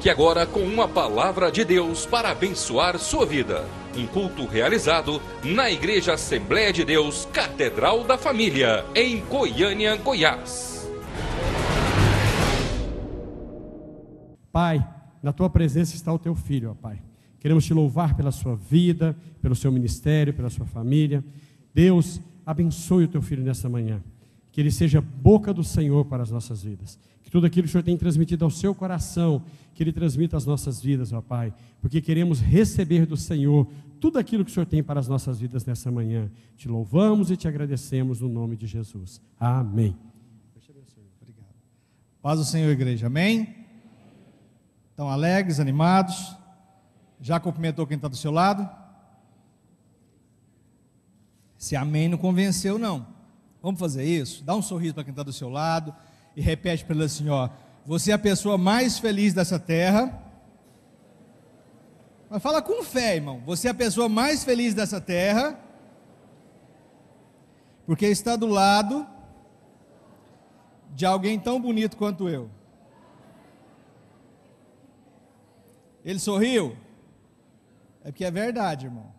Fique agora com uma palavra de Deus para abençoar sua vida. Um culto realizado na Igreja Assembleia de Deus, Catedral da Família, em Goiânia, Goiás. Pai, na tua presença está o teu filho, ó Pai. Queremos te louvar pela sua vida, pelo seu ministério, pela sua família. Deus, abençoe o teu filho nessa manhã. Que ele seja boca do Senhor para as nossas vidas. Que tudo aquilo que o Senhor tem transmitido ao seu coração, que ele transmita às nossas vidas, ó Pai. Porque queremos receber do Senhor tudo aquilo que o Senhor tem para as nossas vidas nessa manhã. Te louvamos e te agradecemos no nome de Jesus. Amém. Obrigado. Paz do Senhor, igreja. Amém? Estão alegres, animados? Já cumprimentou quem está do seu lado? Se amém não convenceu, não. Vamos fazer isso? Dá um sorriso para quem está do seu lado e repete para ele assim, ó: você é a pessoa mais feliz dessa terra. Mas fala com fé, irmão. Você é a pessoa mais feliz dessa terra, porque está do lado de alguém tão bonito quanto eu. Ele sorriu? É porque é verdade, irmão.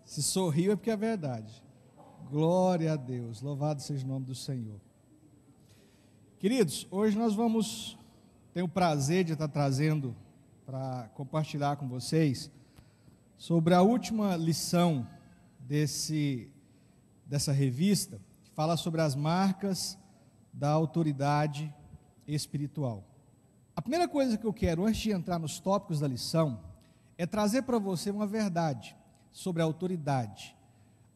Se sorriu é porque é verdade. Glória a Deus, louvado seja o nome do Senhor. Queridos, hoje nós vamos ter o prazer de estar trazendo para compartilhar com vocês sobre a última lição dessa revista, que fala sobre as marcas da autoridade espiritual. A primeira coisa que eu quero, antes de entrar nos tópicos da lição, é trazer para você uma verdade sobre a autoridade.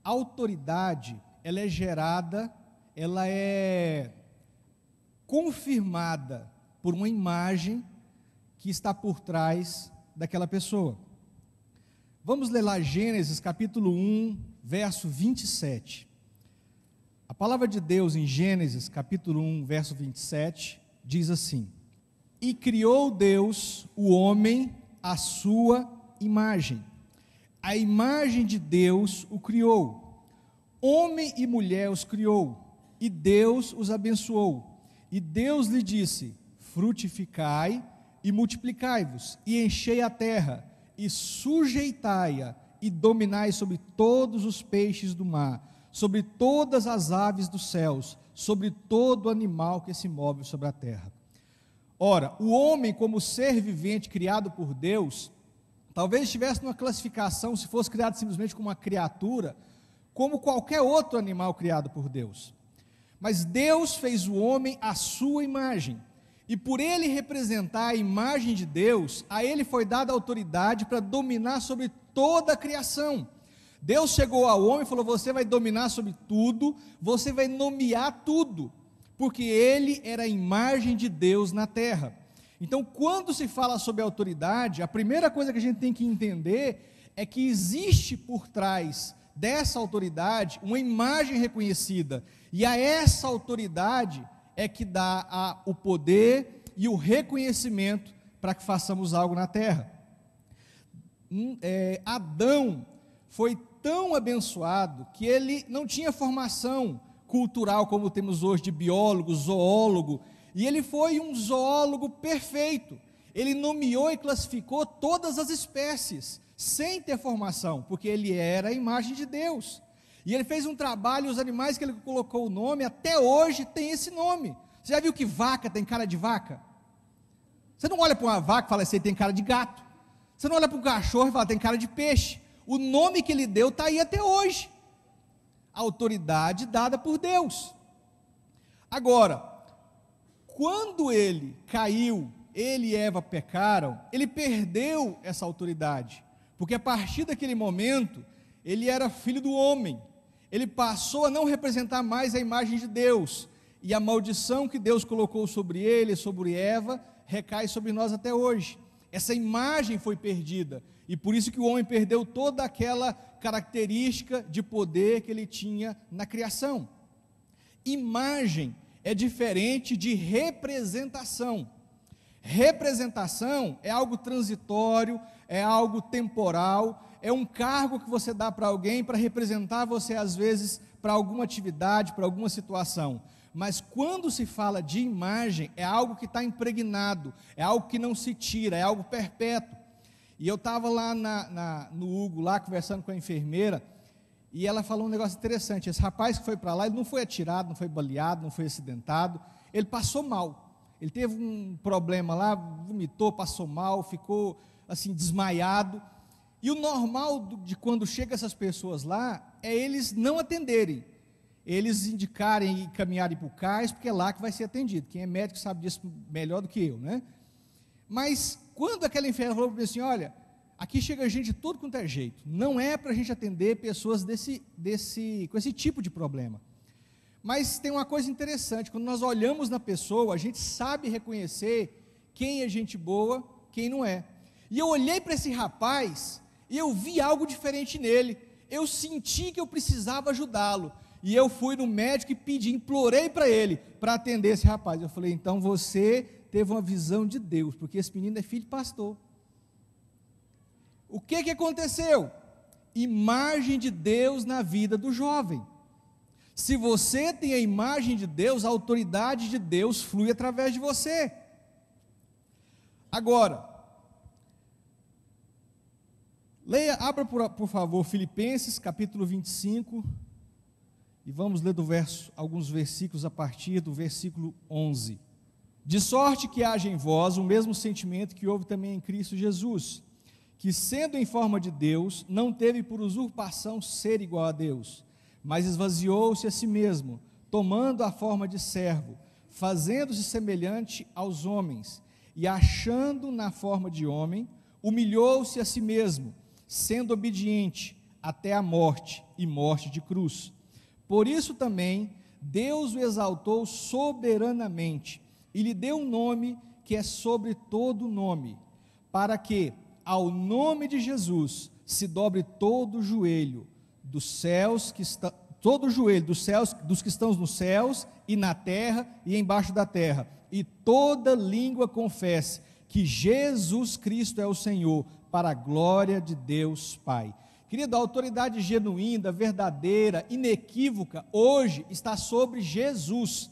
A autoridade, ela é gerada, ela é confirmada por uma imagem que está por trás daquela pessoa. Vamos ler lá Gênesis capítulo 1, verso 27. A palavra de Deus em Gênesis capítulo 1, verso 27, diz assim: e criou Deus o homem à sua imagem. A imagem de Deus o criou, homem e mulher os criou, e Deus os abençoou. E Deus lhe disse: frutificai e multiplicai-vos, e enchei a terra, e sujeitai-a, e dominai sobre todos os peixes do mar, sobre todas as aves dos céus, sobre todo animal que se move sobre a terra. Ora, o homem, como ser vivente criado por Deus, talvez estivesse numa classificação, se fosse criado simplesmente como uma criatura, como qualquer outro animal criado por Deus. Mas Deus fez o homem à sua imagem, e por ele representar a imagem de Deus, a ele foi dada a autoridade para dominar sobre toda a criação. Deus chegou ao homem e falou: você vai dominar sobre tudo, você vai nomear tudo, porque ele era a imagem de Deus na terra. Então, quando se fala sobre autoridade, a primeira coisa que a gente tem que entender é que existe por trás dessa autoridade uma imagem reconhecida, e a essa autoridade é que dá o poder e o reconhecimento para que façamos algo na terra. Adão foi tão abençoado que ele não tinha formação cultural como temos hoje de biólogo, zoólogo, e ele foi um zoólogo perfeito. Ele nomeou e classificou todas as espécies, sem ter formação, porque ele era a imagem de Deus. E ele fez um trabalho, os animais que ele colocou o nome, até hoje tem esse nome. Você já viu que vaca tem cara de vaca? Você não olha para uma vaca e fala assim, tem cara de gato. Você não olha para um cachorro e fala, tem cara de peixe. O nome que ele deu está aí até hoje. A autoridade dada por Deus. Agora, quando ele caiu, ele e Eva pecaram, ele perdeu essa autoridade, porque a partir daquele momento, ele era filho do homem, ele passou a não representar mais a imagem de Deus, e a maldição que Deus colocou sobre ele, sobre Eva, recai sobre nós até hoje. Essa imagem foi perdida, e por isso que o homem perdeu toda aquela característica de poder que ele tinha na criação. Imagem é diferente de representação. Representação é algo transitório, é algo temporal, é um cargo que você dá para alguém para representar você, às vezes, para alguma atividade, para alguma situação. Mas quando se fala de imagem, é algo que está impregnado, é algo que não se tira, é algo perpétuo. E eu estava lá no Hugo, lá conversando com a enfermeira, e ela falou um negócio interessante. Esse rapaz que foi para lá, ele não foi atirado, não foi baleado, não foi acidentado, ele passou mal. Ele teve um problema lá, vomitou, passou mal, ficou assim desmaiado. E o normal de quando chegam essas pessoas lá, é eles não atenderem. Eles indicarem e caminharem para o CAIS, porque é lá que vai ser atendido. Quem é médico sabe disso melhor do que eu, né? Mas quando aquela enfermeira falou para mim assim, olha, aqui chega gente de todo quanto é jeito, não é para a gente atender pessoas com esse tipo de problema. Mas tem uma coisa interessante, quando nós olhamos na pessoa, a gente sabe reconhecer quem é gente boa, quem não é. E eu olhei para esse rapaz, e eu vi algo diferente nele, eu senti que eu precisava ajudá-lo. E eu fui no médico e pedi, implorei para ele, para atender esse rapaz. Eu falei, então você teve uma visão de Deus, porque esse menino é filho de pastor. O que aconteceu? Imagem de Deus na vida do jovem. Se você tem a imagem de Deus, a autoridade de Deus flui através de você. Agora, abra por favor Filipenses capítulo 25, e vamos ler alguns versículos a partir do versículo 11. De sorte que haja em vós o mesmo sentimento que houve também em Cristo Jesus, que sendo em forma de Deus, não teve por usurpação ser igual a Deus, mas esvaziou-se a si mesmo, tomando a forma de servo, fazendo-se semelhante aos homens, e achando na forma de homem, humilhou-se a si mesmo, sendo obediente até a morte, e morte de cruz. Por isso também, Deus o exaltou soberanamente, e lhe deu um nome que é sobre todo nome, para que, ao nome de Jesus, se dobre todo o joelho dos céus, dos que estão nos céus, e na terra, e embaixo da terra, e toda língua confesse que Jesus Cristo é o Senhor, para a glória de Deus Pai. Querido, a autoridade genuína, verdadeira, inequívoca, hoje está sobre Jesus.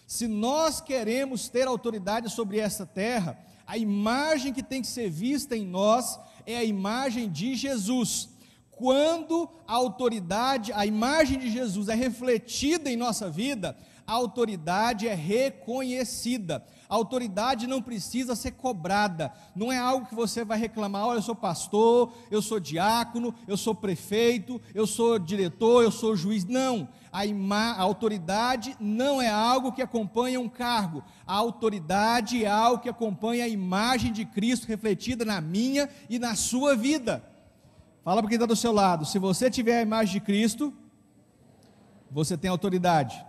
Se nós queremos ter autoridade sobre essa terra, a imagem que tem que ser vista em nós é a imagem de Jesus. Quando a autoridade, a imagem de Jesus é refletida em nossa vida, a autoridade é reconhecida. A autoridade não precisa ser cobrada, não é algo que você vai reclamar, olha, eu sou pastor, eu sou diácono, eu sou prefeito, eu sou diretor, eu sou juiz. Não, a autoridade não é algo que acompanha um cargo, a autoridade é algo que acompanha a imagem de Cristo refletida na minha e na sua vida. Fala para quem está do seu lado, se você tiver a imagem de Cristo, você tem autoridade.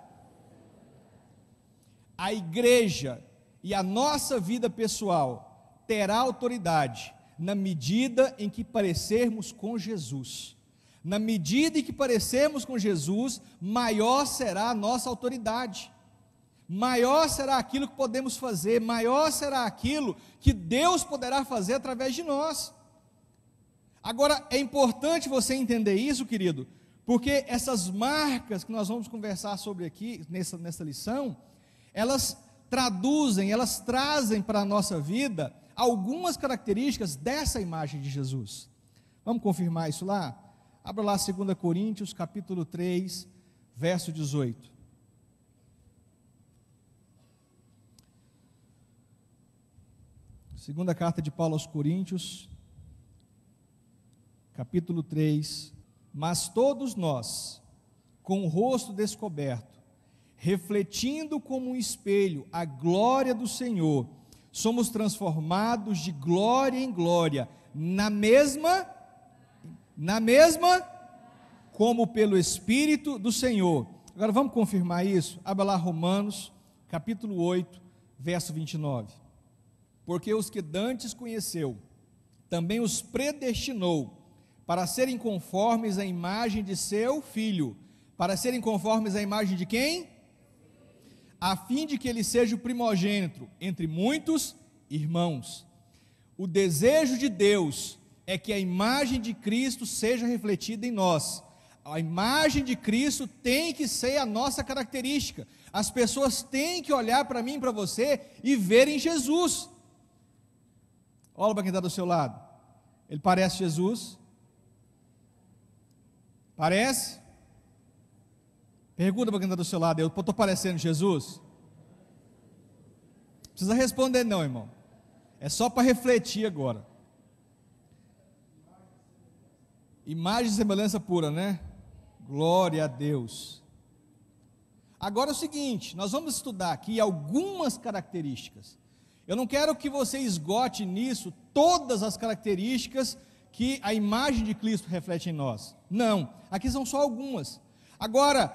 A igreja e a nossa vida pessoal terá autoridade na medida em que parecermos com Jesus. Na medida em que parecermos com Jesus, maior será a nossa autoridade, maior será aquilo que podemos fazer, maior será aquilo que Deus poderá fazer através de nós. Agora, é importante você entender isso, querido, porque essas marcas que nós vamos conversar sobre aqui, nessa lição, elas trazem para a nossa vida algumas características dessa imagem de Jesus. Vamos confirmar isso lá? Abra lá 2 Coríntios, capítulo 3, verso 18. Segunda carta de Paulo aos Coríntios, capítulo 3. Mas todos nós, com o rosto descoberto, refletindo como um espelho a glória do Senhor, somos transformados de glória em glória, na mesma, como pelo Espírito do Senhor. Agora vamos confirmar isso? Abra lá Romanos, capítulo 8, verso 29. Porque os que dantes conheceu, também os predestinou, para serem conformes à imagem de seu Filho. Para serem conformes à imagem de quem? A fim de que ele seja o primogênito entre muitos irmãos. O desejo de Deus é que a imagem de Cristo seja refletida em nós. A imagem de Cristo tem que ser a nossa característica. As pessoas têm que olhar para mim e para você e verem Jesus. Olha para quem está do seu lado. Ele parece Jesus? Parece? Pergunta para quem está do seu lado, eu estou parecendo Jesus? Não precisa responder não, irmão. É só para refletir agora. Imagem e semelhança pura, né? Glória a Deus. Agora é o seguinte, nós vamos estudar aqui algumas características. Eu não quero que você esgote nisso todas as características que a imagem de Cristo reflete em nós. Não, aqui são só algumas. Agora,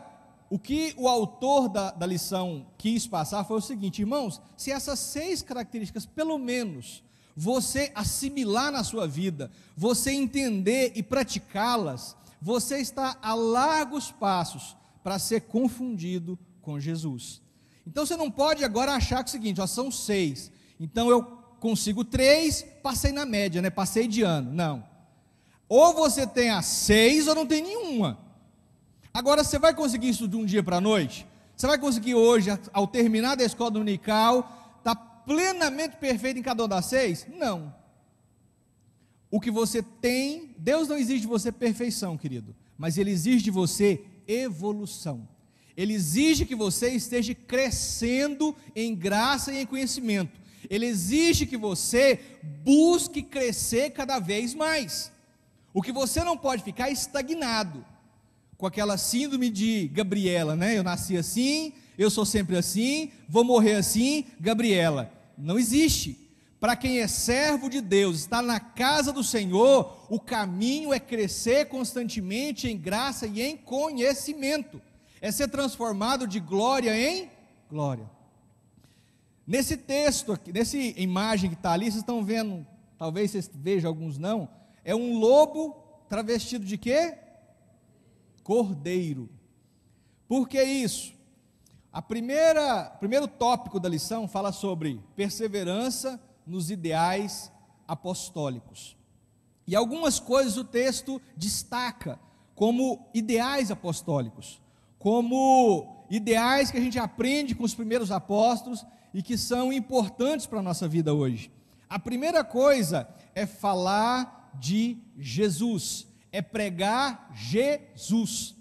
o que o autor da lição quis passar foi o seguinte, irmãos, se essas 6 características, pelo menos, você assimilar na sua vida, você entender e praticá-las, você está a largos passos para ser confundido com Jesus. Então você não pode agora achar que é o seguinte, ó, são 6, então eu consigo 3, passei na média, né? Passei de ano. Não. Ou você tem as 6 ou não tem nenhuma. Agora você vai conseguir isso de um dia para a noite? Você vai conseguir hoje, ao terminar da escola dominical, estar plenamente perfeito em cada uma das 6? Não. O que você tem, Deus não exige de você perfeição, querido, mas Ele exige de você evolução. Ele exige que você esteja crescendo em graça e em conhecimento. Ele exige que você busque crescer cada vez mais. O que você não pode ficar estagnado, com aquela síndrome de Gabriela, né? Eu nasci assim, eu sou sempre assim, vou morrer assim, Gabriela. Não existe. Para quem é servo de Deus, está na casa do Senhor, o caminho é crescer constantemente em graça e em conhecimento. É ser transformado de glória em glória. Nesse texto aqui, nessa imagem que está ali, vocês estão vendo, talvez vocês vejam, alguns não, é um lobo travestido de quê? Cordeiro. Por que isso? O primeiro tópico da lição fala sobre perseverança nos ideais apostólicos. E algumas coisas o texto destaca como ideais apostólicos, como ideais que a gente aprende com os primeiros apóstolos e que são importantes para a nossa vida hoje. A primeira coisa é falar de Jesus, é pregar Jesus.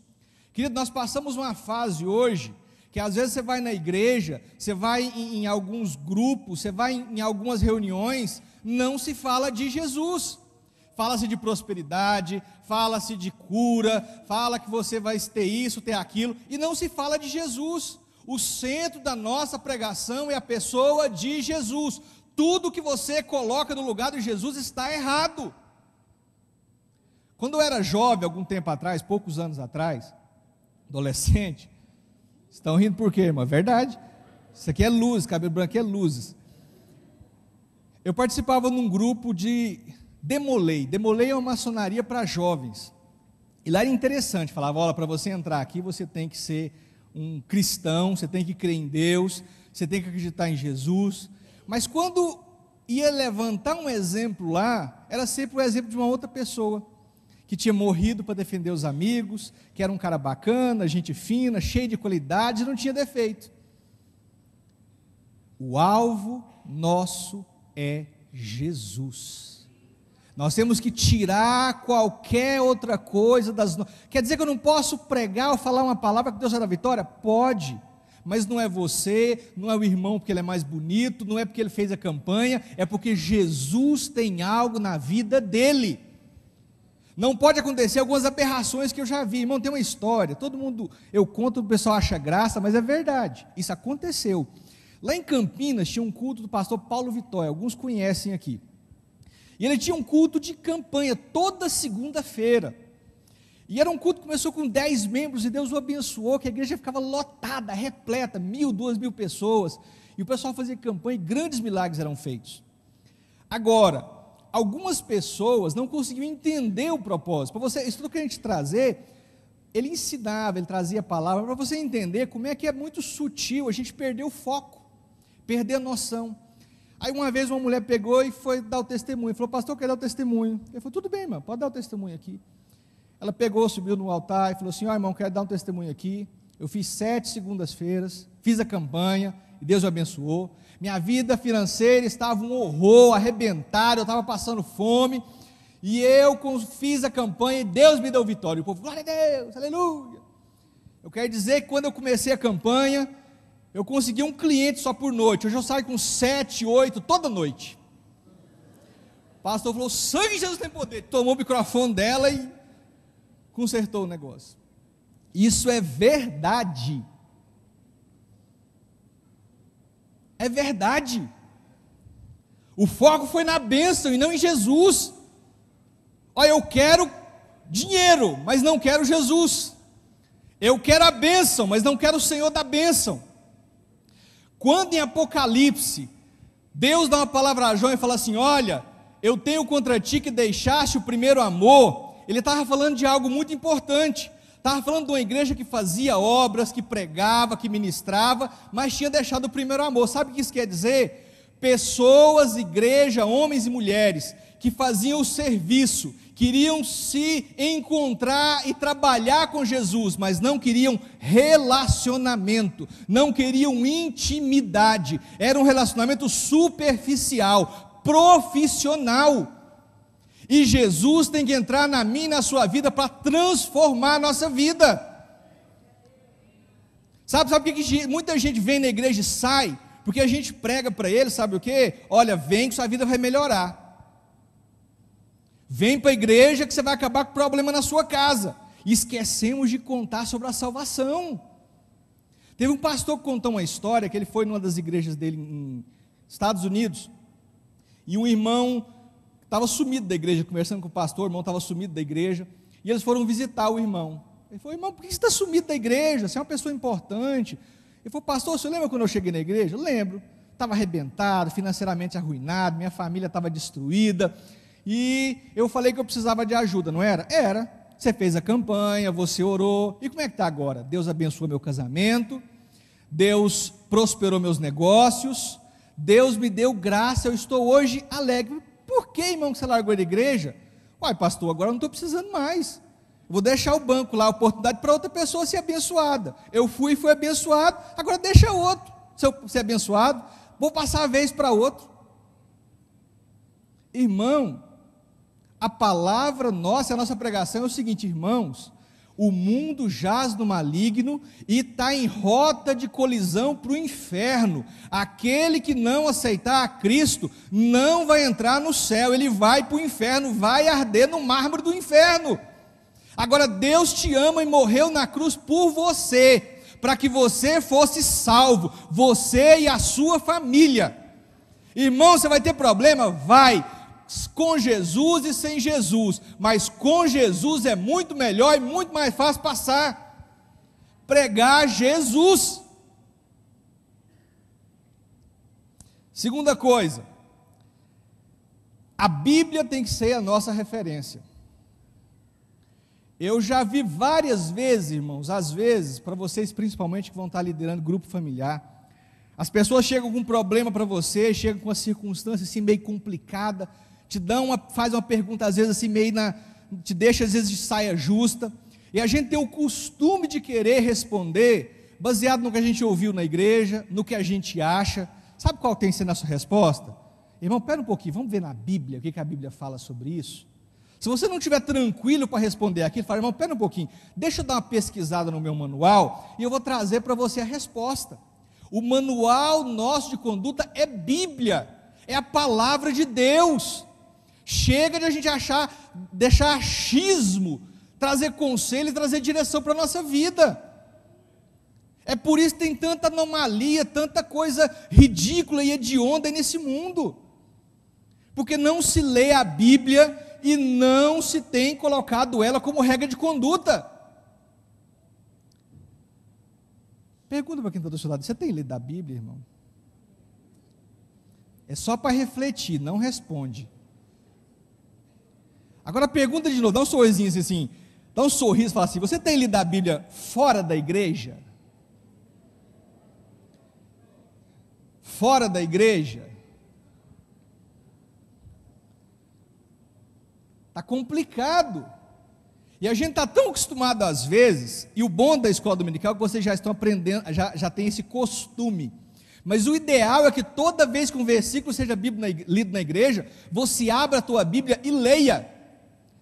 Querido, nós passamos uma fase hoje, que às vezes você vai na igreja, você vai em alguns grupos, você vai em algumas reuniões, não se fala de Jesus. Fala-se de prosperidade, fala-se de cura, fala que você vai ter isso, ter aquilo, e não se fala de Jesus. O centro da nossa pregação é a pessoa de Jesus. Tudo que você coloca no lugar de Jesus está errado. Quando eu era jovem, algum tempo atrás, poucos anos atrás, adolescente, estão rindo por quê, irmão? É verdade. Isso aqui é luz, cabelo branco é luzes. Eu participava num grupo de Demolei. Demolei é uma maçonaria para jovens. E lá era interessante, falava, olha, para você entrar aqui, você tem que ser um cristão, você tem que crer em Deus, você tem que acreditar em Jesus. Mas quando ia levantar um exemplo lá, era sempre o exemplo de uma outra pessoa, que tinha morrido para defender os amigos, que era um cara bacana, gente fina, cheio de qualidades, não tinha defeito. O alvo nosso é Jesus. Nós temos que tirar qualquer outra coisa das... Quer dizer que eu não posso pregar ou falar uma palavra que Deus vai dar vitória? Pode, mas não é você, não é o irmão porque ele é mais bonito, não é porque ele fez a campanha, é porque Jesus tem algo na vida dele. Não pode acontecer algumas aberrações que eu já vi, irmão, tem uma história, todo mundo, eu conto, o pessoal acha graça, mas é verdade, isso aconteceu. Lá em Campinas tinha um culto do pastor Paulo Vitória, alguns conhecem aqui, e ele tinha um culto de campanha, toda segunda-feira, e era um culto que começou com 10 membros, e Deus o abençoou, que a igreja ficava lotada, repleta, 1.000, 2.000 pessoas, e o pessoal fazia campanha, e grandes milagres eram feitos. Agora, algumas pessoas não conseguiam entender o propósito. Para você, isso tudo que a gente trazer, ele ensinava, ele trazia a palavra, para você entender como é que é muito sutil, a gente perdeu o foco, perder a noção. Aí uma vez uma mulher pegou e foi dar o testemunho, falou, pastor, eu quero dar o testemunho. Ele falou, tudo bem, irmão, pode dar o testemunho aqui. Ela pegou, subiu no altar e falou assim: ó, irmão, quero dar um testemunho aqui. Eu fiz 7 segundas-feiras, fiz a campanha, e Deus me abençoou. Minha vida financeira estava um horror, arrebentada, eu estava passando fome, e eu fiz a campanha e Deus me deu vitória. O povo, glória a Deus, aleluia. Eu quero dizer que quando eu comecei a campanha, eu consegui um cliente só por noite. Hoje eu saio com 7, 8, toda noite. O pastor falou: sangue de Jesus tem poder. Tomou o microfone dela e consertou o negócio. Isso é verdade. É verdade. O foco foi na bênção e não em Jesus. Olha, eu quero dinheiro, mas não quero Jesus. Eu quero a bênção, mas não quero o Senhor da bênção. Quando em Apocalipse, Deus dá uma palavra a João e fala assim: olha, eu tenho contra ti que deixaste o primeiro amor. Ele estava falando de algo muito importante. Estava falando de uma igreja que fazia obras, que pregava, que ministrava, mas tinha deixado o primeiro amor. Sabe o que isso quer dizer? Pessoas, igreja, homens e mulheres, que faziam o serviço, queriam se encontrar e trabalhar com Jesus, mas não queriam relacionamento, não queriam intimidade. Era um relacionamento superficial, profissional. E Jesus tem que entrar na minha e na sua vida para transformar a nossa vida. Sabe por que muita gente vem na igreja e sai? Porque a gente prega para eles, sabe o quê? Olha, vem que sua vida vai melhorar. Vem para a igreja que você vai acabar com o problema na sua casa. E esquecemos de contar sobre a salvação. Teve um pastor que contou uma história, que ele foi numa das igrejas dele em Estados Unidos, e um irmão estava sumido da igreja, conversando com o pastor, o irmão estava sumido da igreja, e eles foram visitar o irmão. Ele falou: irmão, por que você está sumido da igreja? Você é uma pessoa importante. Ele falou: pastor, você lembra quando eu cheguei na igreja? Eu lembro, estava arrebentado, financeiramente arruinado, minha família estava destruída, e eu falei que eu precisava de ajuda, não era? Era. Você fez a campanha, você orou, e como é que está agora? Deus abençoou meu casamento, Deus prosperou meus negócios, Deus me deu graça, eu estou hoje alegre. Por que, irmão, que você largou da igreja? Uai, pastor, agora eu não estou precisando mais. Vou deixar o banco lá, a oportunidade para outra pessoa ser abençoada. Eu fui abençoado, agora deixa outro ser abençoado. Vou passar a vez para outro. Irmão, a palavra nossa, a nossa pregação é o seguinte, irmãos: o mundo jaz no maligno e está em rota de colisão para o inferno. Aquele que não aceitar a Cristo não vai entrar no céu, ele vai para o inferno, vai arder no mármore do inferno. Agora, Deus te ama e morreu na cruz por você, para que você fosse salvo, você e a sua família. Irmão, você vai ter problema? Vai, com Jesus e sem Jesus, mas com Jesus é muito melhor e muito mais fácil passar. Pregar Jesus. Segunda coisa, a Bíblia tem que ser a nossa referência. Eu já vi várias vezes, irmãos, às vezes, para vocês principalmente que vão estar liderando grupo familiar, as pessoas chegam com um problema para você, chegam com uma circunstância assim meio complicada, faz uma pergunta às vezes assim meio te deixa às vezes de saia justa, e a gente tem o costume de querer responder baseado no que a gente ouviu na igreja, no que a gente acha. Sabe qual tem que ser a nossa resposta? Irmão, pera um pouquinho, vamos ver na Bíblia, o que a Bíblia fala sobre isso. Se você não estiver tranquilo para responder aquilo, fala: irmão, pera um pouquinho, deixa eu dar uma pesquisada no meu manual, e eu vou trazer para você a resposta. O manual nosso de conduta é Bíblia, é a palavra de Deus. Chega de a gente deixar achismo, trazer conselho e trazer direção para a nossa vida. É por isso que tem tanta anomalia, tanta coisa ridícula e hedionda nesse mundo, porque não se lê a Bíblia e não se tem colocado ela como regra de conduta. Pergunta para quem está do seu lado: você tem lido a Bíblia, irmão? É só para refletir, não responde. Agora pergunta de novo, dá um sorrisinho assim, dá um sorriso e fala assim: você tem lido a Bíblia fora da igreja? Fora da igreja? Está complicado. E a gente está tão acostumado às vezes, e o bom da escola dominical é que vocês já estão aprendendo, já tem esse costume. Mas o ideal é que toda vez que um versículo seja lido na igreja, você abra a tua Bíblia e leia.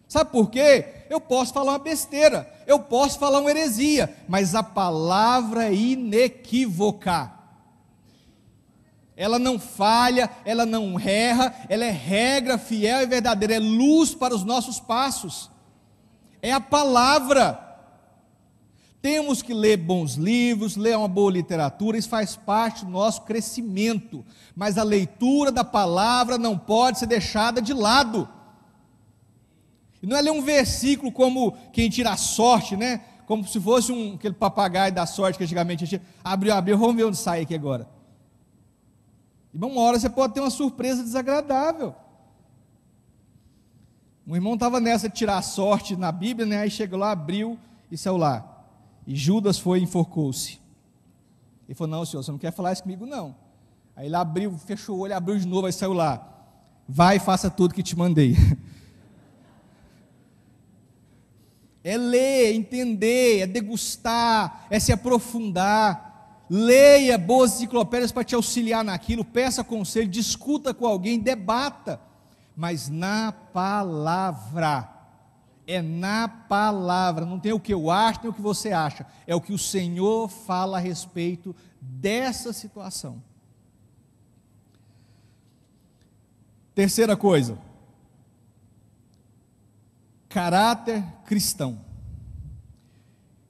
Sabe por quê? Eu posso falar uma besteira, eu posso falar uma heresia, mas a palavra é inequívoca. Ela não falha, ela não erra, ela é regra fiel e verdadeira, é luz para os nossos passos. É a palavra. Temos que ler bons livros, ler uma boa literatura, isso faz parte do nosso crescimento, mas a leitura da palavra não pode ser deixada de lado. E não é ler um versículo como quem tira a sorte, né? Como se fosse aquele papagaio da sorte que antigamente a gente abriu, vamos ver onde sai aqui agora. Irmão, uma hora você pode ter uma surpresa desagradável. Um irmão estava nessa de tirar a sorte na Bíblia, né? Aí chegou lá, abriu e saiu lá. E Judas foi e enforcou-se. Ele falou: não, senhor, você não quer falar isso comigo, não. Aí ele abriu, fechou o olho, abriu de novo, aí saiu lá. Vai e faça tudo que te mandei. É ler, entender, é degustar, é se aprofundar. Leia boas enciclopédias para te auxiliar naquilo, peça conselho, discuta com alguém, debata. Mas na palavra. É na palavra, não tem o que eu acho, nem o que você acha, é o que o Senhor fala a respeito dessa situação. Terceira coisa, caráter cristão.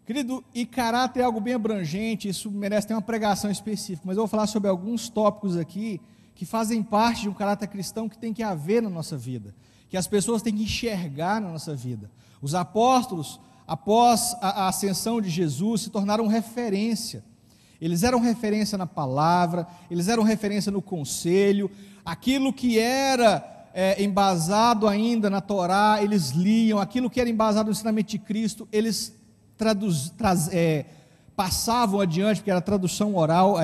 Querido, e caráter é algo bem abrangente, isso merece ter uma pregação específica, mas eu vou falar sobre alguns tópicos aqui que fazem parte de um caráter cristão que tem que haver na nossa vida, que as pessoas têm que enxergar na nossa vida. Os apóstolos, após a ascensão de Jesus, se tornaram referência. Eles eram referência na palavra, eles eram referência no conselho, aquilo que era embasado ainda na Torá, eles liam, aquilo que era embasado no ensinamento de Cristo, eles passavam adiante, porque era tradição oral,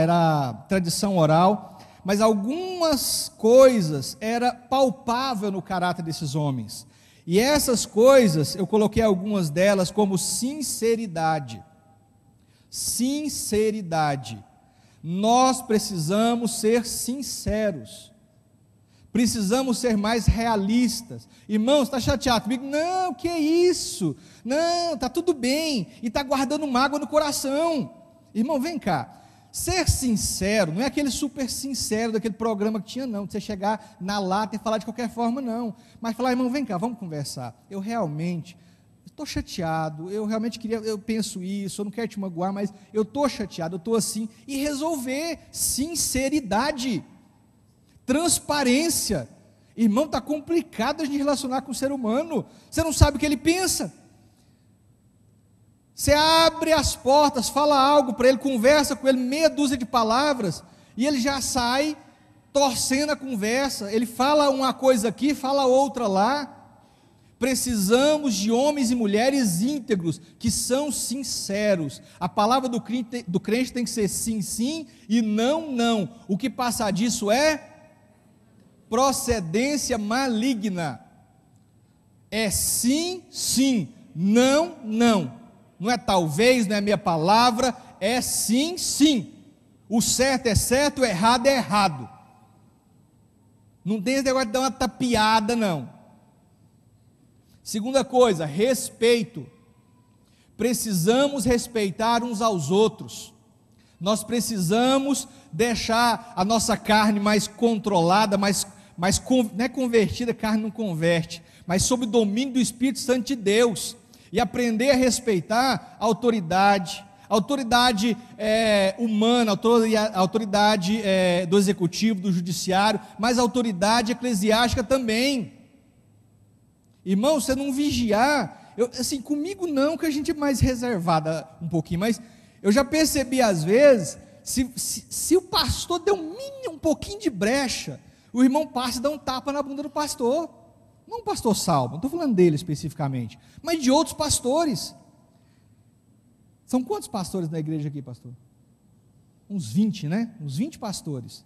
mas algumas coisas era palpável no caráter desses homens, e essas coisas, eu coloquei algumas delas como sinceridade. Sinceridade. Nós precisamos ser sinceros, precisamos ser mais realistas. Irmãos, está chateado comigo? Não, que isso? Não, está tudo bem, e está guardando mágoa no coração. Irmão, vem cá. Ser sincero, não é aquele super sincero daquele programa que tinha, não, de você chegar na lata e falar de qualquer forma, não, mas falar: irmão, vem cá, vamos conversar, eu realmente estou chateado, eu realmente eu penso isso, eu não quero te magoar, mas eu estou chateado, eu estou assim, e resolver. Sinceridade, transparência. Irmão, está complicado a gente relacionar com o ser humano, você não sabe o que ele pensa. Você abre as portas, fala algo para ele, conversa com ele, meia dúzia de palavras, e ele já sai torcendo a conversa. Ele fala uma coisa aqui, fala outra lá. Precisamos de homens e mulheres íntegros, que são sinceros. A palavra do crente tem que ser sim, sim, e não, não. O que passar disso é procedência maligna. É sim, sim, não, não. Não é talvez, não é minha palavra, é sim, sim. O certo é certo, o errado é errado. Não tem esse negócio de dar uma tapeada, não. Segunda coisa, respeito. Precisamos respeitar uns aos outros. Nós precisamos deixar a nossa carne mais controlada, não é convertida, carne não converte, mas sob o domínio do Espírito Santo de Deus. E aprender a respeitar a autoridade humana, a autoridade do executivo, do judiciário, mas a autoridade eclesiástica também. Irmão, você não vigiar, assim, comigo não, que a gente é mais reservada um pouquinho, mas eu já percebi às vezes, se o pastor deu um pouquinho de brecha, o irmão passa e dá um tapa na bunda do pastor. Não o pastor Salmo, não estou falando dele especificamente, mas de outros pastores. São quantos pastores na igreja aqui, pastor? Uns 20, né? Uns 20 pastores.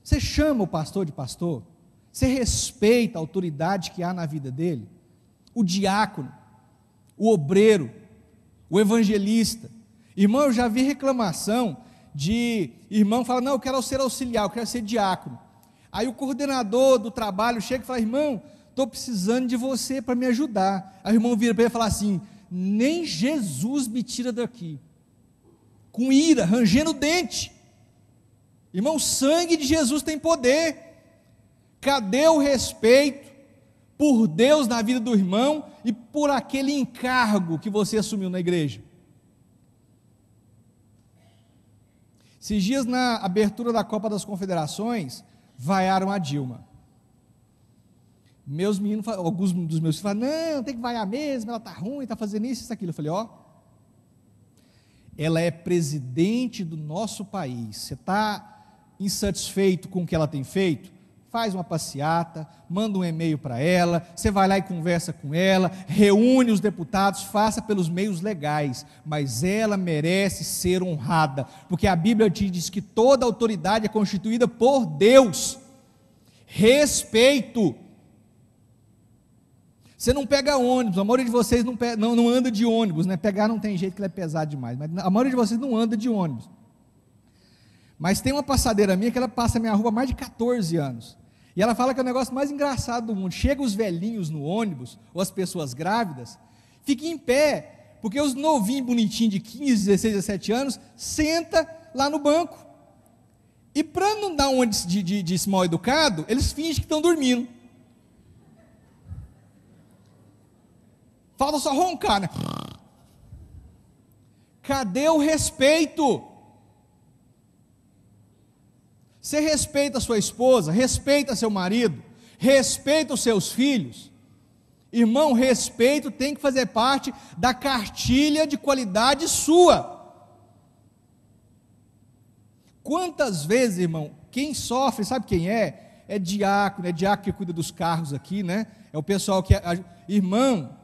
Você chama o pastor de pastor? Você respeita a autoridade que há na vida dele? O diácono, o obreiro, o evangelista. Irmão, eu já vi reclamação de irmão falar, não, eu quero ser auxiliar, eu quero ser diácono. Aí o coordenador do trabalho chega e fala, irmão, estou precisando de você para me ajudar. Aí o irmão vira para ele e fala assim, nem Jesus me tira daqui. Com ira, rangendo o dente. Irmão, o sangue de Jesus tem poder. Cadê o respeito por Deus na vida do irmão e por aquele encargo que você assumiu na igreja? Esses dias, na abertura da Copa das Confederações, vaiaram a Dilma. Meus meninos, alguns dos meus filhos falaram, não, tem que vaiar mesmo, ela está ruim, está fazendo isso, aquilo. Eu falei, ela é presidente do nosso país, você está insatisfeito com o que ela tem feito? Faz uma passeata, manda um e-mail para ela, você vai lá e conversa com ela, reúne os deputados, faça pelos meios legais, mas ela merece ser honrada, porque a Bíblia diz que toda autoridade é constituída por Deus. Respeito. Você não pega ônibus, a maioria de vocês não anda de ônibus, né? Pegar não tem jeito, que ele é pesado demais, mas a maioria de vocês não anda de ônibus. Mas tem uma passadeira minha que ela passa a minha rua há mais de 14 anos. E ela fala que é o negócio mais engraçado do mundo. Chega os velhinhos no ônibus, ou as pessoas grávidas, fica em pé, porque os novinhos bonitinhos de 15, 16, 17 anos, senta lá no banco. E para não dar um de mal educado, eles fingem que estão dormindo. Falta só roncar, né? Cadê o respeito? Você respeita a sua esposa, respeita seu marido, respeita os seus filhos. Irmão, respeito tem que fazer parte da cartilha de qualidade sua. Quantas vezes, irmão, quem sofre, sabe quem é? É diácono que cuida dos carros aqui, né? É o pessoal que... Irmão,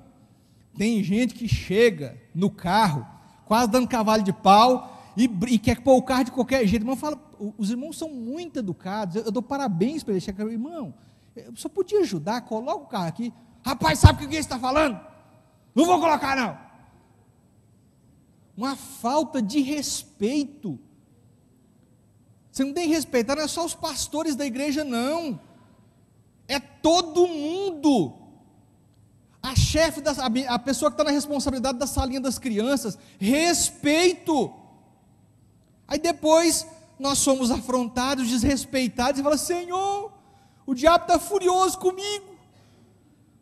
tem gente que chega no carro, quase dando cavalo de pau, e quer pôr o carro de qualquer jeito. Irmão, fala, os irmãos são muito educados, eu dou parabéns para eles. Irmão, eu só podia ajudar, coloca o carro aqui. Rapaz, sabe o que você está falando? Não vou colocar não. Uma falta de respeito. Você não tem que respeitar, não é só os pastores da igreja não, é todo mundo. A chefe, a pessoa que está na responsabilidade da salinha das crianças, respeito. Aí depois nós somos afrontados, desrespeitados, e fala, Senhor, o diabo está furioso comigo,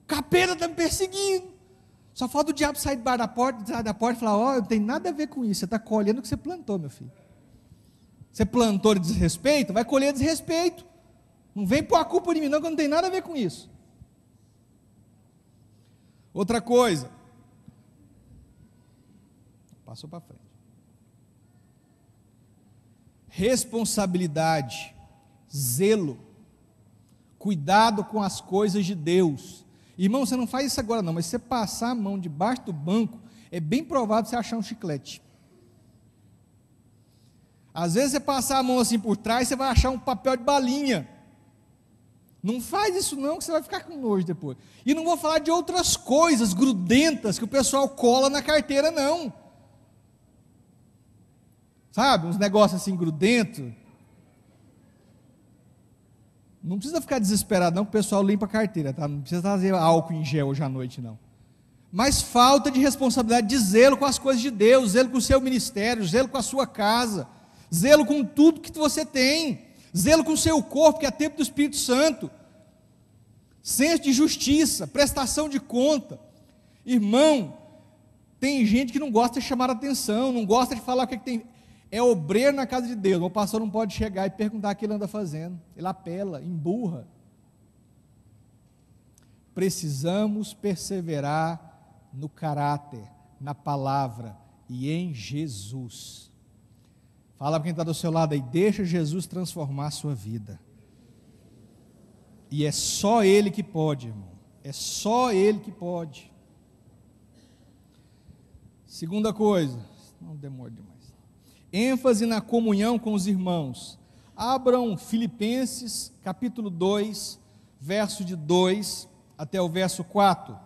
o capeta está me perseguindo. Só falta o diabo sair da porta e falar, não tem nada a ver com isso, você está colhendo o que você plantou, meu filho. Você plantou de desrespeito, vai colher desrespeito. Não vem pôr a culpa em mim não, que não tem nada a ver com isso. Outra coisa, passou para frente. Responsabilidade, zelo, cuidado com as coisas de Deus. Irmão, você não faz isso agora não, mas se você passar a mão debaixo do banco, é bem provável você achar um chiclete. Às vezes você passar a mão assim por trás, você vai achar um papel de balinha. Não faz isso não, que você vai ficar com nojo depois. E não vou falar de outras coisas grudentas que o pessoal cola na carteira não. Sabe, uns negócios assim grudentos. Não precisa ficar desesperado não, que o pessoal limpa a carteira, tá? Não precisa trazer álcool em gel hoje à noite não. Mas falta de responsabilidade, de zelo com as coisas de Deus, zelo com o seu ministério, zelo com a sua casa, zelo com tudo que você tem, zelo com o seu corpo, que é templo do Espírito Santo, senso de justiça, prestação de conta. Irmão, tem gente que não gosta de chamar a atenção, não gosta de falar o que tem. É obreiro na casa de Deus, o pastor não pode chegar e perguntar o que ele anda fazendo, ele apela, emburra. Precisamos perseverar no caráter, na palavra e em Jesus. Fala para quem está do seu lado aí, deixa Jesus transformar a sua vida. E é só Ele que pode, irmão, é só Ele que pode. Segunda coisa, não demora demais. ênfase na comunhão com os irmãos. Abram Filipenses, capítulo 2, verso de 2 até o verso 4.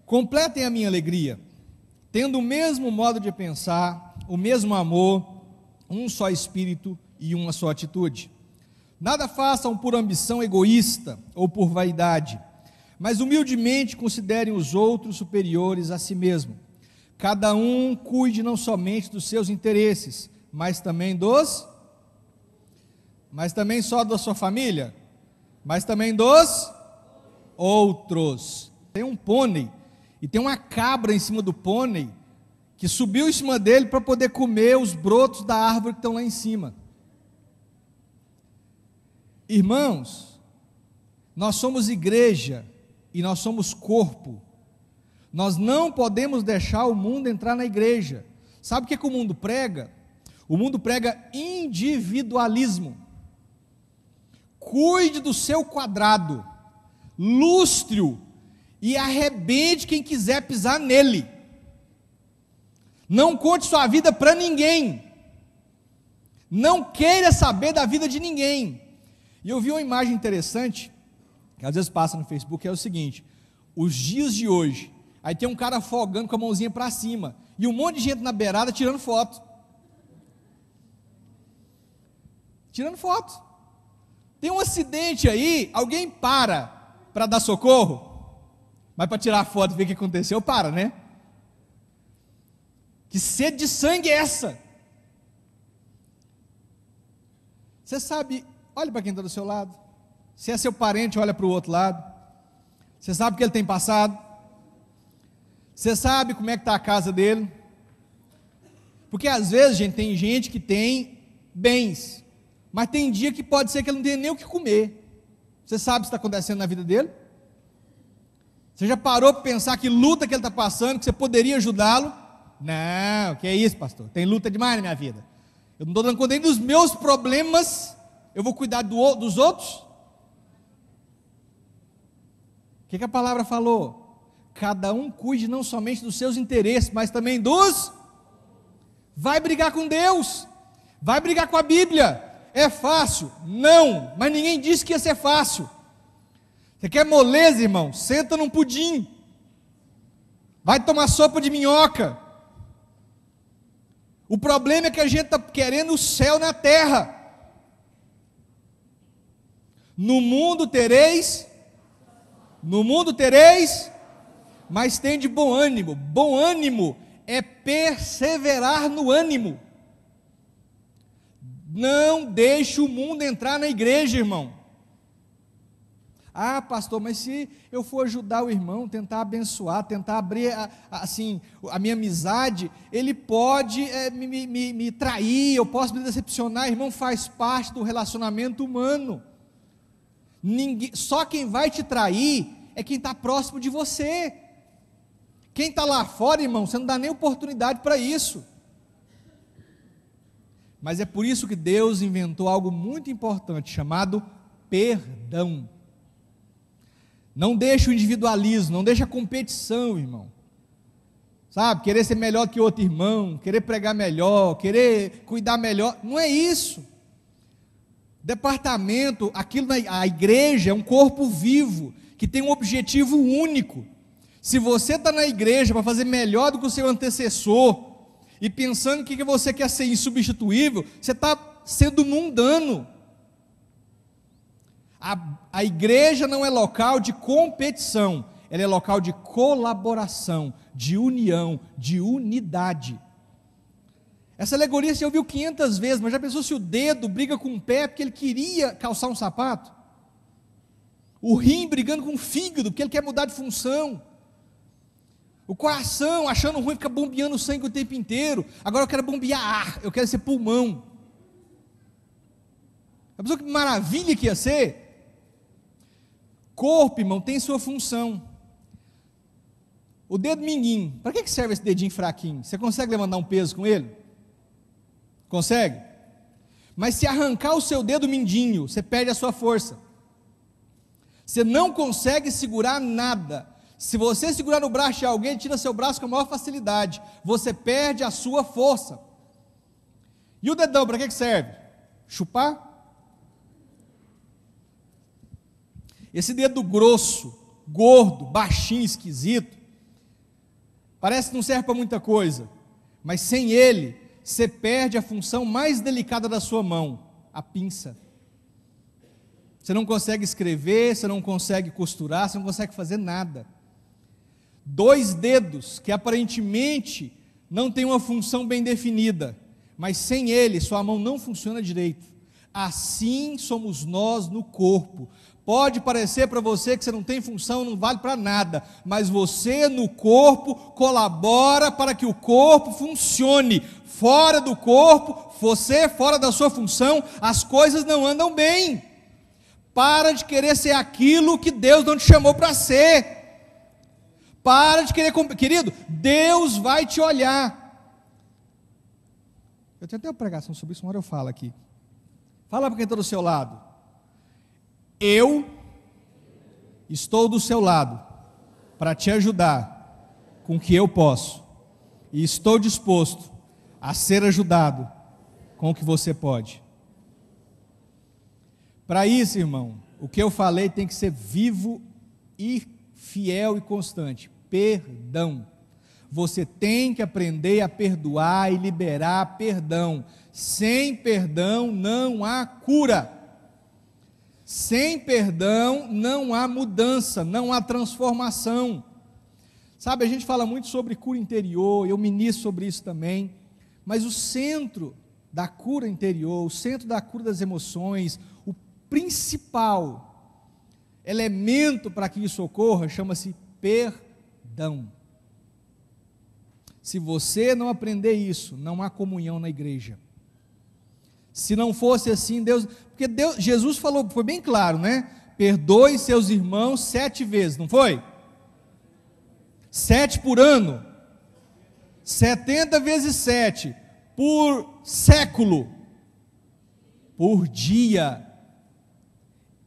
Completem a minha alegria, tendo o mesmo modo de pensar, o mesmo amor, um só espírito e uma só atitude. Nada façam por ambição egoísta ou por vaidade, mas humildemente considerem os outros superiores a si mesmo. Cada um cuide não somente dos seus interesses, mas também só da sua família, mas também dos outros. Tem um pônei, e tem uma cabra em cima do pônei, que subiu em cima dele para poder comer os brotos da árvore que estão lá em cima. Irmãos, nós somos igreja, e nós somos corpo. Nós não podemos deixar o mundo entrar na igreja. Sabe o que o mundo prega? O mundo prega individualismo. Cuide do seu quadrado, lustre-o e arrebente quem quiser pisar nele. Não conte sua vida para ninguém. Não queira saber da vida de ninguém. E eu vi uma imagem interessante, que às vezes passa no Facebook, é o seguinte: os dias de hoje, aí tem um cara afogando com a mãozinha para cima, e um monte de gente na beirada tirando foto. Tirando foto. Tem um acidente aí, alguém para dar socorro, mas para tirar a foto e ver o que aconteceu, para, né? Que sede de sangue é essa? Você sabe, olha para quem está do seu lado. Se é seu parente, olha para o outro lado. Você sabe o que ele tem passado. Você sabe como é que está a casa dele. Porque às vezes, gente, tem gente que tem bens, mas tem dia que pode ser que ele não tenha nem o que comer. Você sabe o que está acontecendo na vida dele? Você já parou para pensar que luta que ele está passando, que você poderia ajudá-lo? Não, que é isso, pastor? Tem luta demais na minha vida. Eu não estou dando conta nem dos meus problemas, eu vou cuidar dos outros? O que a palavra falou? Cada um cuide não somente dos seus interesses, mas também dos... Vai brigar com Deus, vai brigar com a Bíblia. É fácil? Não, mas ninguém disse que ia ser fácil. Você quer moleza, irmão? Senta num pudim, vai tomar sopa de minhoca. O problema é que a gente está querendo o céu na terra. No mundo tereis, mas tem de bom ânimo. Bom ânimo é perseverar no ânimo. Não deixe o mundo entrar na igreja, irmão. Ah, pastor, mas se eu for ajudar o irmão, tentar abençoar, tentar abrir a minha amizade, ele pode me trair, eu posso me decepcionar. Irmão, faz parte do relacionamento humano. Só quem vai te trair é quem está próximo de você. Quem está lá fora, irmão, você não dá nem oportunidade para isso. Mas é por isso que Deus inventou algo muito importante, chamado perdão. Não deixa o individualismo, não deixa a competição, irmão. Sabe, querer ser melhor que outro irmão, querer pregar melhor, querer cuidar melhor, não é isso. Departamento, a igreja é um corpo vivo, que tem um objetivo único. Se você está na igreja para fazer melhor do que o seu antecessor, e pensando que você quer ser insubstituível, você está sendo mundano. A igreja não é local de competição, ela é local de colaboração, de união, de unidade. Essa alegoria você ouviu 500 vezes, mas já pensou se o dedo briga com o pé porque ele queria calçar um sapato? O rim brigando com o fígado porque ele quer mudar de função? O coração achando ruim, fica bombeando sangue o tempo inteiro. Agora eu quero bombear ar, eu quero ser pulmão. Já pensou que maravilha que ia ser? Corpo, irmão, tem sua função. O dedo mindinho, para que serve esse dedinho fraquinho? Você consegue levantar um peso com ele? Consegue? Mas se arrancar o seu dedo mindinho, você perde a sua força. Você não consegue segurar nada. Se você segurar no braço de alguém, tira seu braço com a maior facilidade. Você perde a sua força. E o dedão, para que serve? Chupar? Esse dedo grosso, gordo, baixinho, esquisito, parece que não serve para muita coisa, mas sem ele, você perde a função mais delicada da sua mão, a pinça. Você não consegue escrever, você não consegue costurar, você não consegue fazer nada. 2 dedos que aparentemente não têm uma função bem definida, mas sem ele, sua mão não funciona direito. Assim somos nós no corpo. Pode parecer para você que você não tem função, não vale para nada, mas você no corpo colabora para que o corpo funcione. Fora do corpo, você fora da sua função, as coisas não andam bem. Para de querer ser aquilo que Deus não te chamou para ser. Para de querer, querido, Deus vai te olhar. Eu tenho até uma pregação sobre isso, uma hora eu falo aqui. Fala para quem está do seu lado. Eu estou do seu lado para te ajudar com o que eu posso. E estou disposto a ser ajudado com o que você pode. Para isso, irmão, o que eu falei tem que ser vivo e fiel e constante. Perdão. Você tem que aprender a perdoar e liberar perdão. Sem perdão não há cura. Sem perdão não há mudança, não há transformação. Sabe, a gente fala muito sobre cura interior, eu ministro sobre isso também, mas o centro da cura interior, o centro da cura das emoções, o principal elemento para que isso ocorra, chama-se perdão. Se você não aprender isso, não há comunhão na igreja. Se não fosse assim, porque Jesus falou, foi bem claro, né? Perdoe seus irmãos 7 vezes, não foi? 7 por ano, 70 vezes 7, por século, por dia.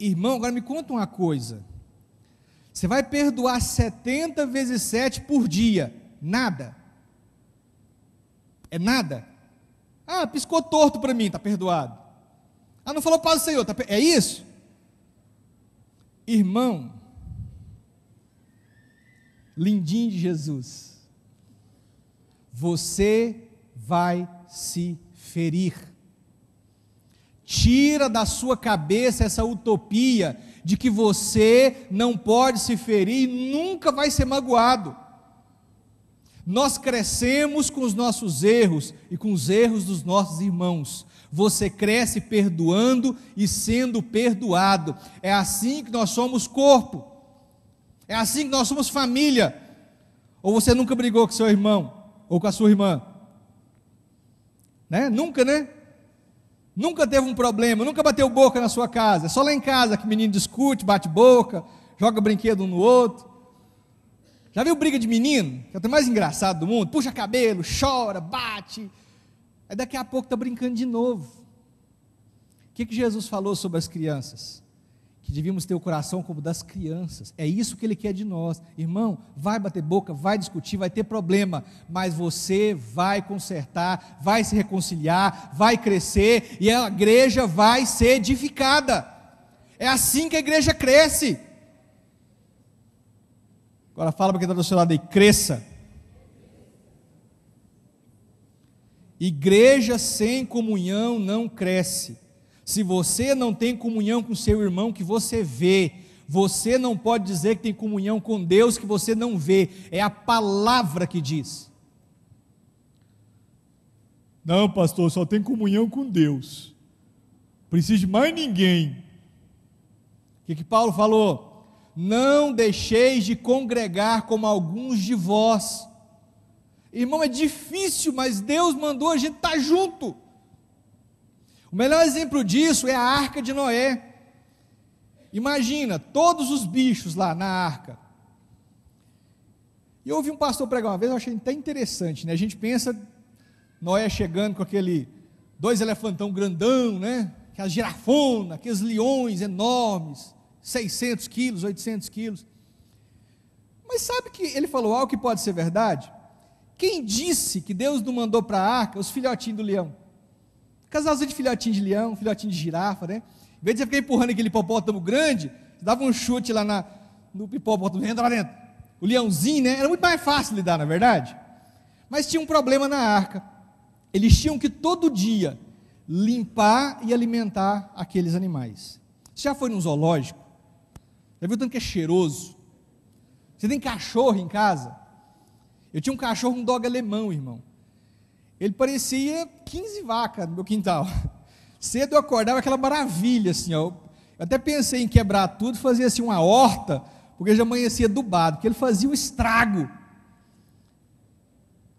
Irmão, agora me conta uma coisa, você vai perdoar 70 vezes 7 por dia, nada, é nada. Ah, piscou torto para mim, está perdoado. Ah, não falou paz do Senhor, é isso? Irmão, lindinho de Jesus, você vai se ferir. Tira da sua cabeça essa utopia de que você não pode se ferir e nunca vai ser magoado. Nós crescemos com os nossos erros e com os erros dos nossos irmãos. Você cresce perdoando e sendo perdoado. É assim que nós somos corpo. É assim que nós somos família. Ou você nunca brigou com seu irmão ou com a sua irmã? Né? Nunca, né? Nunca teve um problema, nunca bateu boca na sua casa. É só lá em casa que o menino discute, bate boca, joga brinquedo um no outro. Já viu briga de menino? Que é o mais engraçado do mundo. Puxa cabelo, chora, bate. Aí daqui a pouco está brincando de novo. O que Jesus falou sobre as crianças? Que devíamos ter o coração como das crianças. É isso que Ele quer de nós. Irmão, vai bater boca, vai discutir, vai ter problema, mas você vai consertar, vai se reconciliar, vai crescer e a igreja vai ser edificada. É assim que a igreja cresce. Agora fala para quem está do seu lado aí, cresça. Igreja sem comunhão não cresce. Se você não tem comunhão com seu irmão que você vê, você não pode dizer que tem comunhão com Deus que você não vê. É a palavra que diz. Não, pastor, só tem comunhão com Deus. Preciso de mais ninguém. O que Paulo falou? Não deixeis de congregar como alguns de vós. Irmão, é difícil, mas Deus mandou a gente estar junto. O melhor exemplo disso é a arca de Noé. Imagina, todos os bichos lá na arca. E eu ouvi um pastor pregar uma vez, eu achei até interessante, né? A gente pensa, Noé chegando com 2 elefantão grandão, né? Aquelas girafonas, aqueles leões enormes, 600 quilos, 800 quilos. Mas sabe que ele falou algo que pode ser verdade? Quem disse que Deus não mandou para a arca os filhotinhos do leão? Casalzinho de filhotinho de leão, filhotinho de girafa, né? Em vez de você ficar empurrando aquele hipopótamo grande, você dava um chute lá no hipopótamo, entra lá dentro. o leãozinho, né? Era muito mais fácil lidar, na verdade. Mas tinha um problema na arca. Eles tinham que todo dia limpar e alimentar aqueles animais. Você já foi num zoológico? Já viu tanto que é cheiroso? Você tem cachorro em casa? Eu tinha um cachorro, um dog alemão, irmão. Ele parecia 15 vacas no meu quintal. Cedo eu acordava aquela maravilha, assim, ó. Eu até pensei em quebrar tudo, fazer assim uma horta, porque já amanhecia adubado, porque ele fazia um estrago.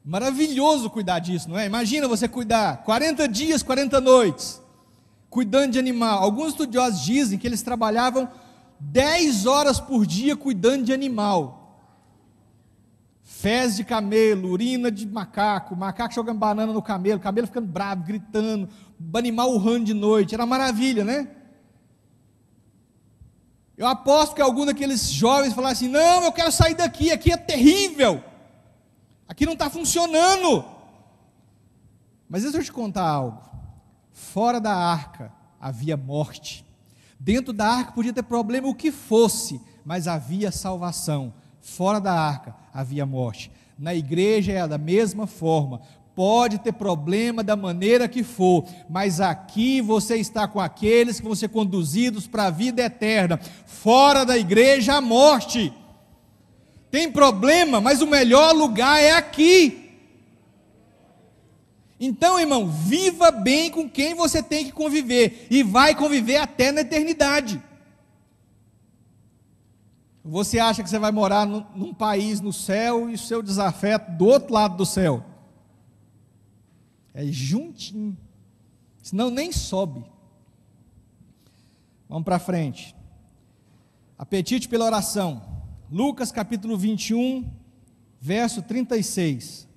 Maravilhoso cuidar disso, não é? Imagina você cuidar 40 dias, 40 noites, cuidando de animal. Alguns estudiosos dizem que eles trabalhavam 10 horas por dia cuidando de animal. Fezes de camelo, urina de macaco, macaco jogando banana no camelo, camelo ficando bravo, gritando, animal urrando de noite, era maravilha, né? Eu aposto que algum daqueles jovens falaram assim: não, eu quero sair daqui, aqui é terrível, aqui não está funcionando. Mas deixa eu te contar algo, fora da arca havia morte, dentro da arca podia ter problema o que fosse, mas havia salvação. Fora da arca havia morte. Na igreja é da mesma forma. Pode ter problema da maneira que for, mas aqui você está com aqueles que vão ser conduzidos para a vida eterna. Fora da igreja há morte. Tem problema, mas o melhor lugar é aqui. Então, irmão, viva bem com quem você tem que conviver, e vai conviver até na eternidade. Você acha que você vai morar num país no céu e o seu desafeto do outro lado do céu? É juntinho, senão nem sobe. Vamos para frente. Apetite pela oração. Lucas capítulo 21, verso 36.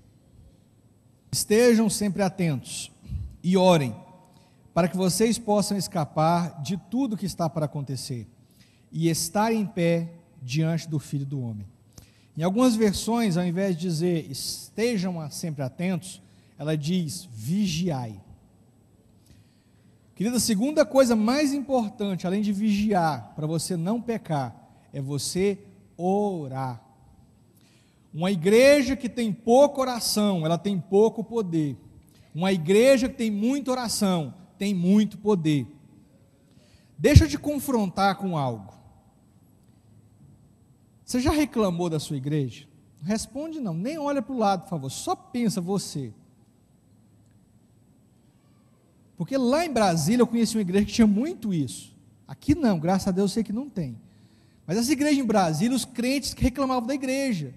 Estejam sempre atentos e orem, para que vocês possam escapar de tudo que está para acontecer e estar em pé diante do Filho do Homem. Em algumas versões, ao invés de dizer estejam sempre atentos, ela diz vigiai. Querida, a segunda coisa mais importante, além de vigiar, para você não pecar, é você orar. Uma igreja que tem pouca oração, ela tem pouco poder. Uma igreja que tem muita oração, tem muito poder. Deixa eu te confrontar com algo. Você já reclamou da sua igreja? Responde não, nem olha para o lado, por favor, só pensa você. Porque lá em Brasília eu conheci uma igreja que tinha muito isso. Aqui não, graças a Deus eu sei que não tem. Mas essa igreja em Brasília, os crentes que reclamavam da igreja,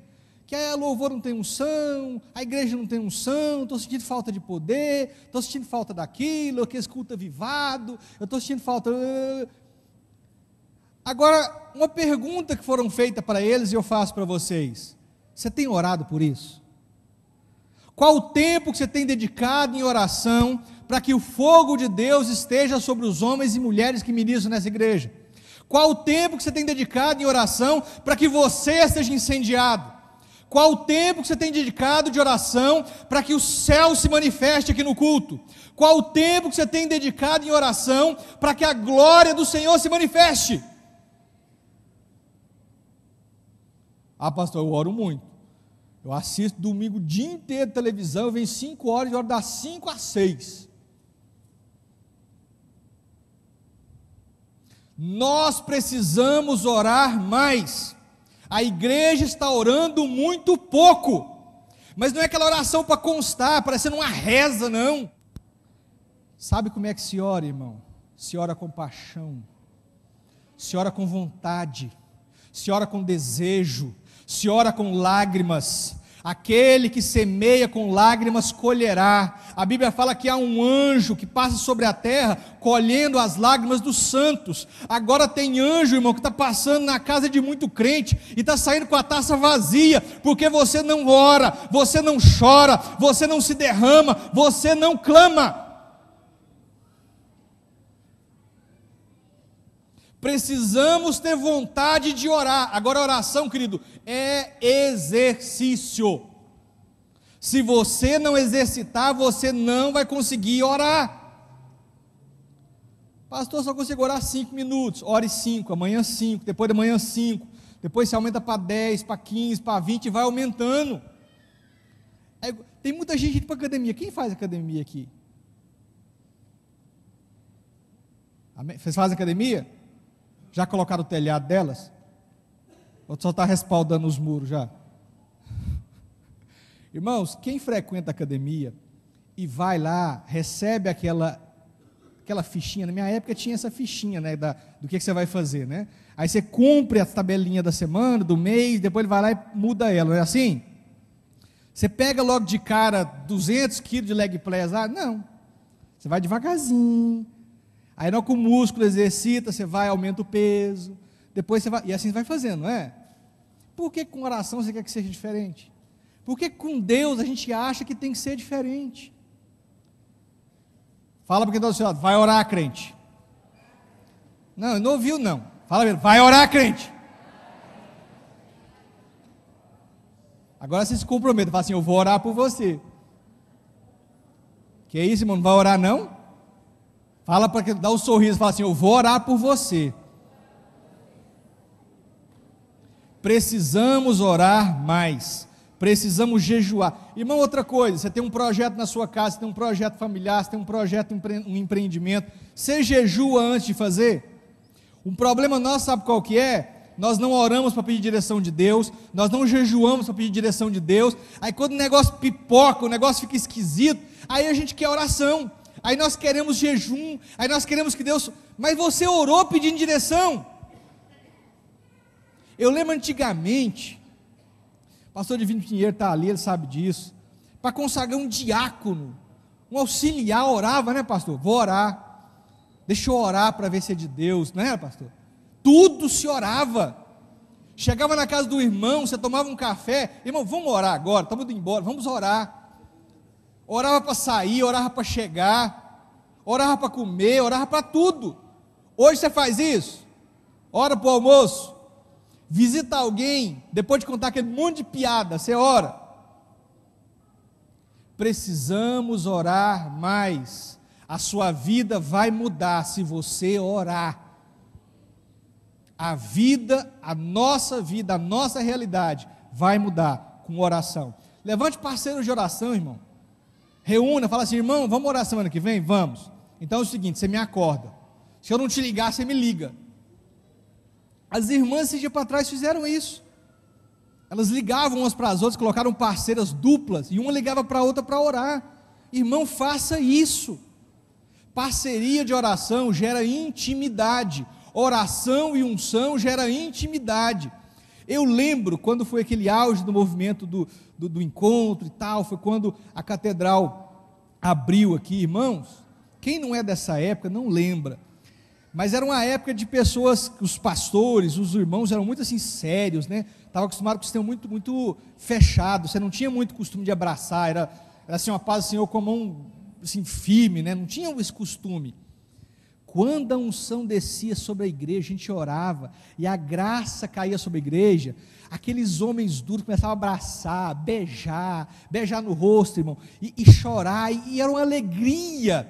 que a louvor não tem unção, a igreja não tem unção, estou sentindo falta de poder, estou sentindo falta daquilo, que esse culto avivado, eu estou sentindo falta... Agora, uma pergunta que foram feitas para eles e eu faço para vocês: você tem orado por isso? Qual o tempo que você tem dedicado em oração para que o fogo de Deus esteja sobre os homens e mulheres que ministram nessa igreja? Qual o tempo que você tem dedicado em oração para que você seja incendiado? Qual o tempo que você tem dedicado de oração para que o céu se manifeste aqui no culto? Qual o tempo que você tem dedicado em oração para que a glória do Senhor se manifeste? Ah, pastor, eu oro muito. Eu assisto domingo o dia inteiro de televisão, eu venho 5 horas e oro das 5 às 6. Nós precisamos orar mais. A igreja está orando muito pouco. Mas não é aquela oração para constar, parecendo uma reza, não. Sabe como é que se ora, irmão? Se ora com paixão, se ora com vontade, se ora com desejo, se ora com lágrimas. Aquele que semeia com lágrimas colherá. A Bíblia fala que há um anjo que passa sobre a terra colhendo as lágrimas dos santos. Agora tem anjo, irmão, que está passando na casa de muito crente e está saindo com a taça vazia, porque você não ora, você não chora, você não se derrama, você não clama. Precisamos ter vontade de orar. Agora, a oração, querido, é exercício. Se você não exercitar, você não vai conseguir orar. Pastor, só consigo orar 5 minutos. Ore 5, amanhã 5, depois da manhã 5, depois você aumenta para 10, para 15, para 20 e vai aumentando. Tem muita gente indo para academia. Quem faz academia aqui? Vocês fazem academia? Já colocaram o telhado delas? Ou só está respaldando os muros já? Irmãos, quem frequenta academia e vai lá, recebe aquela fichinha, na minha época tinha essa fichinha, né, do que você vai fazer, né? Aí você cumpre a tabelinha da semana, do mês, depois ele vai lá e muda ela, não é assim? Você pega logo de cara 200 quilos de leg press lá? Não. Você vai devagarzinho. Aí não, com o músculo exercita, você vai, aumenta o peso, depois você vai, e assim você vai fazendo, não é? Por que com oração você quer que seja diferente? Por que com Deus a gente acha que tem que ser diferente? Fala para quem está do seu lado, vai orar, crente. Não, não ouviu não. Fala mesmo, vai orar, crente. Agora você se compromete, fala assim, eu vou orar por você. Que isso, irmão, não vai orar não? Fala para quem dá um sorriso, fala assim, eu vou orar por você. Precisamos orar mais. Precisamos jejuar. Irmão, outra coisa, você tem um projeto na sua casa, você tem um projeto familiar, você tem um projeto, um empreendimento, você jejua antes de fazer? Um problema nosso, sabe qual que é? Nós não oramos para pedir direção de Deus, nós não jejuamos para pedir direção de Deus, aí quando o negócio pipoca, o negócio fica esquisito, aí a gente quer oração, aí nós queremos jejum, aí nós queremos que Deus, mas você orou pedindo direção? Eu lembro antigamente, o pastor Divino Pinheiro está ali, ele sabe disso, para consagrar um diácono, um auxiliar, orava, né pastor? Vou orar, deixa eu orar para ver se é de Deus, não é pastor? Tudo se orava, chegava na casa do irmão, você tomava um café, irmão, vamos orar agora, estamos indo embora, vamos orar, orava para sair, orava para chegar, orava para comer, orava para tudo. Hoje você faz isso, ora para o almoço, visita alguém, depois de contar aquele monte de piada, você ora. Precisamos orar mais, a sua vida vai mudar se você orar. A vida, a nossa realidade vai mudar com oração. Levante parceiros de oração, irmão. Reúna, fala assim, irmão, vamos orar semana que vem? Vamos. Então é o seguinte, você me acorda. Se eu não te ligar, você me liga. As irmãs esse dia para trás fizeram isso. Elas ligavam umas para as outras, colocaram parceiras duplas, e uma ligava para a outra para orar. Irmão, faça isso. Parceria de oração gera intimidade. Oração e unção gera intimidade. Eu lembro quando foi aquele auge do movimento do encontro e tal, foi quando a catedral abriu aqui, irmãos. Quem não é dessa época não lembra, mas era uma época de pessoas, os pastores, os irmãos eram muito assim sérios, né? Estavam acostumados com o sistema muito, muito fechado, você não tinha muito costume de abraçar, era assim uma paz do Senhor com a mão assim, firme, né? Não tinha esse costume. Quando a unção descia sobre a igreja, a gente orava, e a graça caía sobre a igreja, aqueles homens duros começavam a abraçar, beijar no rosto, irmão, e chorar, e era uma alegria.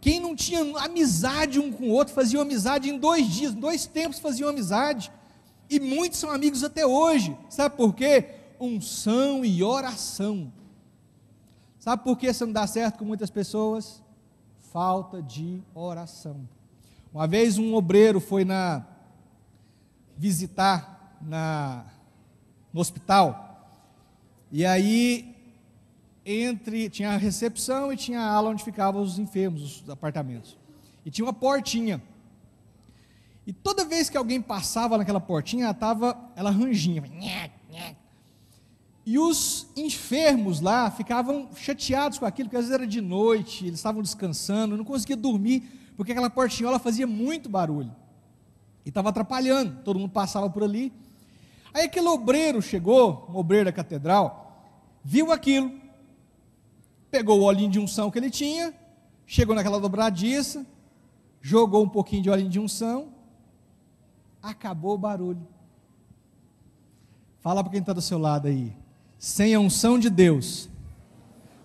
Quem não tinha amizade um com o outro, fazia amizade em 2 dias, em 2 tempos faziam amizade, e muitos são amigos até hoje. Sabe por quê? Unção e oração. Sabe por que isso não dá certo com muitas pessoas? Falta de oração. Uma vez um obreiro foi visitar no hospital, e aí tinha a recepção e tinha a ala onde ficavam os enfermos, os apartamentos, e tinha uma portinha, e toda vez que alguém passava naquela portinha, ela rangia, e os enfermos lá ficavam chateados com aquilo, porque às vezes era de noite, eles estavam descansando, não conseguiam dormir, porque aquela portinhola fazia muito barulho, e estava atrapalhando, todo mundo passava por ali. Aí aquele obreiro chegou, um obreiro da catedral, viu aquilo, pegou o olhinho de unção que ele tinha, chegou naquela dobradiça, jogou um pouquinho de olhinho de unção, acabou o barulho. Fala para quem está do seu lado aí, sem a unção de Deus,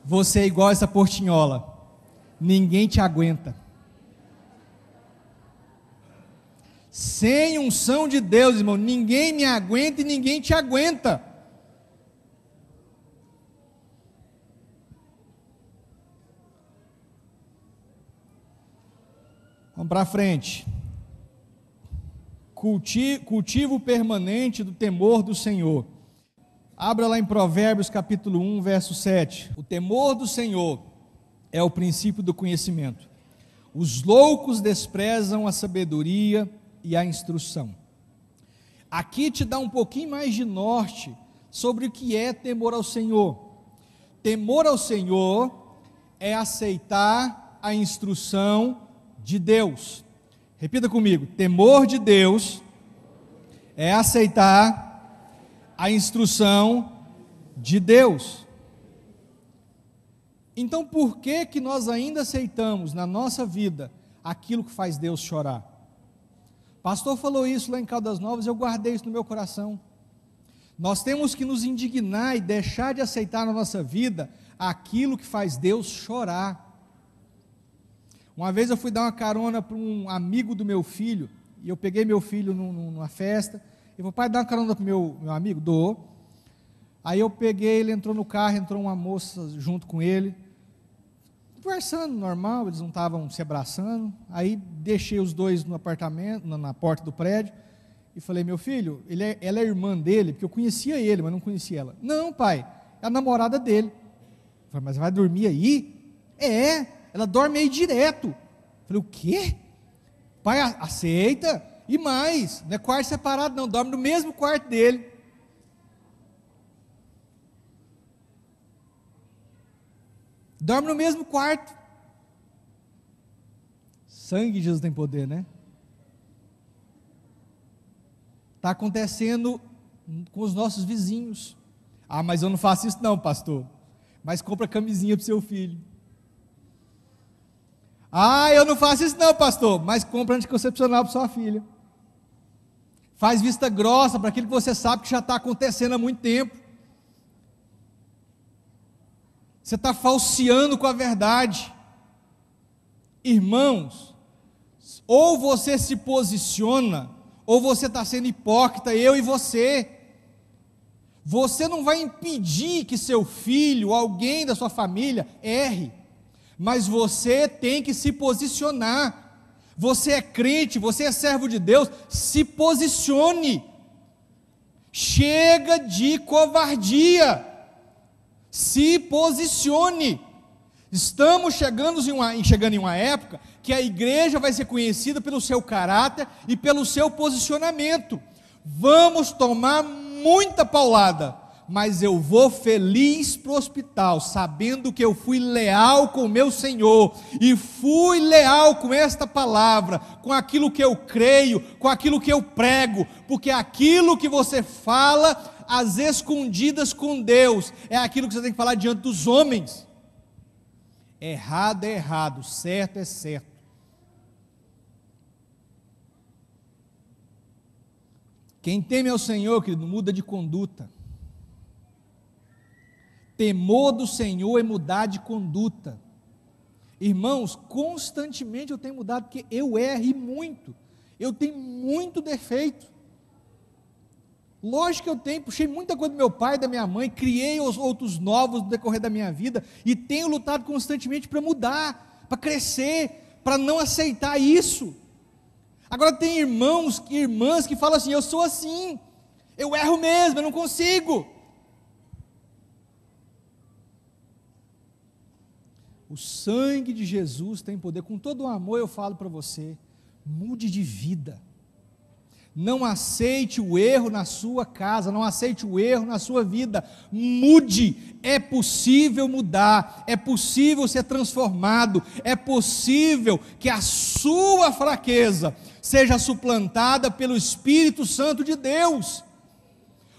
você é igual essa portinhola, ninguém te aguenta. Sem unção de Deus, irmão, ninguém me aguenta e ninguém te aguenta. Vamos para frente. Cultivo permanente do temor do Senhor. Abra lá em Provérbios capítulo 1, verso 7. O temor do Senhor é o princípio do conhecimento. Os loucos desprezam a sabedoria e a instrução. Aqui te dá um pouquinho mais de norte sobre o que é temor ao Senhor. Temor ao Senhor é aceitar a instrução de Deus. Repita comigo: temor de Deus é aceitar a instrução de Deus. Então, por que que nós ainda aceitamos na nossa vida aquilo que faz Deus chorar? O pastor falou isso lá em Caldas Novas, eu guardei isso no meu coração. Nós temos que nos indignar e deixar de aceitar na nossa vida aquilo que faz Deus chorar. Uma vez eu fui dar uma carona para um amigo do meu filho, e eu peguei meu filho numa festa, e falei: pai, dá uma carona para o meu amigo? Dou. Aí eu peguei, ele entrou no carro, entrou uma moça junto com ele, conversando normal, eles não estavam se abraçando. Aí deixei os dois no apartamento, na porta do prédio, e falei: meu filho, ela é irmã dele, porque eu conhecia ele, mas não conhecia ela. Não, pai, é a namorada dele. Eu falei: mas vai dormir aí? Ela dorme aí direto. Eu falei: o quê? Pai, aceita, e mais, não é quarto separado não, dorme no mesmo quarto dele. Dorme no mesmo quarto. Sangue de Jesus tem poder, né? Está acontecendo com os nossos vizinhos. Ah, mas eu não faço isso não, pastor. Mas compra camisinha para o seu filho. Ah, eu não faço isso não, pastor. Mas compra anticoncepcional para sua filha. Faz vista grossa para aquilo que você sabe que já está acontecendo há muito tempo. Você está falseando com a verdade. Irmãos, ou você se posiciona, ou você está sendo hipócrita, eu e você. Você não vai impedir que seu filho, alguém da sua família, erre, mas você tem que se posicionar. Você é crente, você é servo de Deus, se posicione. Chega de covardia. Se posicione. Estamos chegando em uma época que a igreja vai ser conhecida pelo seu caráter e pelo seu posicionamento. Vamos tomar muita paulada, mas eu vou feliz para o hospital, sabendo que eu fui leal com o meu Senhor, e fui leal com esta palavra, com aquilo que eu creio, com aquilo que eu prego, porque aquilo que você fala às escondidas com Deus, é aquilo que você tem que falar diante dos homens. Errado é errado, certo é certo. Quem teme ao Senhor, querido, muda de conduta. Temor do Senhor é mudar de conduta. Irmãos, constantemente eu tenho mudado, porque eu erro muito. Eu tenho muito defeito. Lógico que eu tenho, puxei muita coisa do meu pai, da minha mãe, criei os outros novos no decorrer da minha vida, e tenho lutado constantemente para mudar, para crescer, para não aceitar isso. Agora tem irmãos e irmãs que falam assim: eu sou assim, eu erro mesmo, eu não consigo. O sangue de Jesus tem poder. Com todo o amor eu falo para você: mude de vida. Não aceite o erro na sua casa, não aceite o erro na sua vida. Mude. É possível mudar, é possível ser transformado, é possível que a sua fraqueza seja suplantada pelo Espírito Santo de Deus.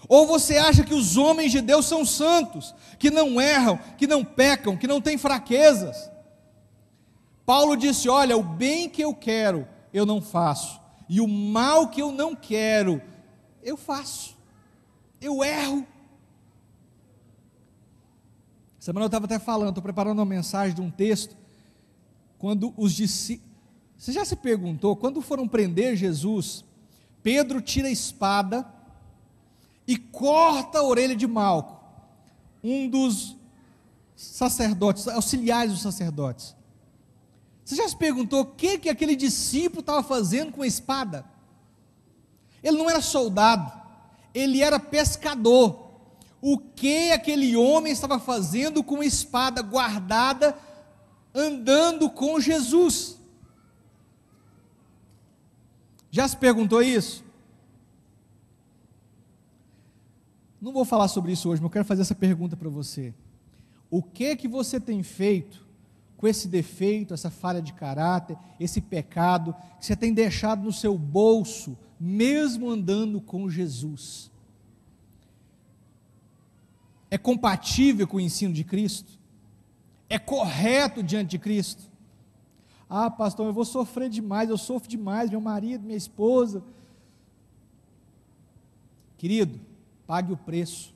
Ou você acha que os homens de Deus são santos, que não erram, que não pecam, que não têm fraquezas? Paulo disse: olha, o bem que eu quero, eu não faço, e o mal que eu não quero, eu faço, eu erro. Semana eu estava até falando, estou preparando uma mensagem de um texto, quando os discípulos, Você já se perguntou, quando foram prender Jesus, Pedro tira a espada e corta a orelha de Malco, um dos sacerdotes, auxiliares dos sacerdotes. Você já se perguntou o que aquele discípulo estava fazendo com a espada? Ele não era soldado, ele era pescador. O que aquele homem estava fazendo com a espada guardada, andando com Jesus? Já se perguntou isso? Não vou falar sobre isso hoje, mas eu quero fazer essa pergunta para você. O que você tem feito com esse defeito, essa falha de caráter, esse pecado, que você tem deixado no seu bolso, mesmo andando com Jesus? É compatível com o ensino de Cristo? É correto diante de Cristo? Ah, pastor, eu vou sofrer demais, eu sofro demais, meu marido, minha esposa. Querido, pague o preço.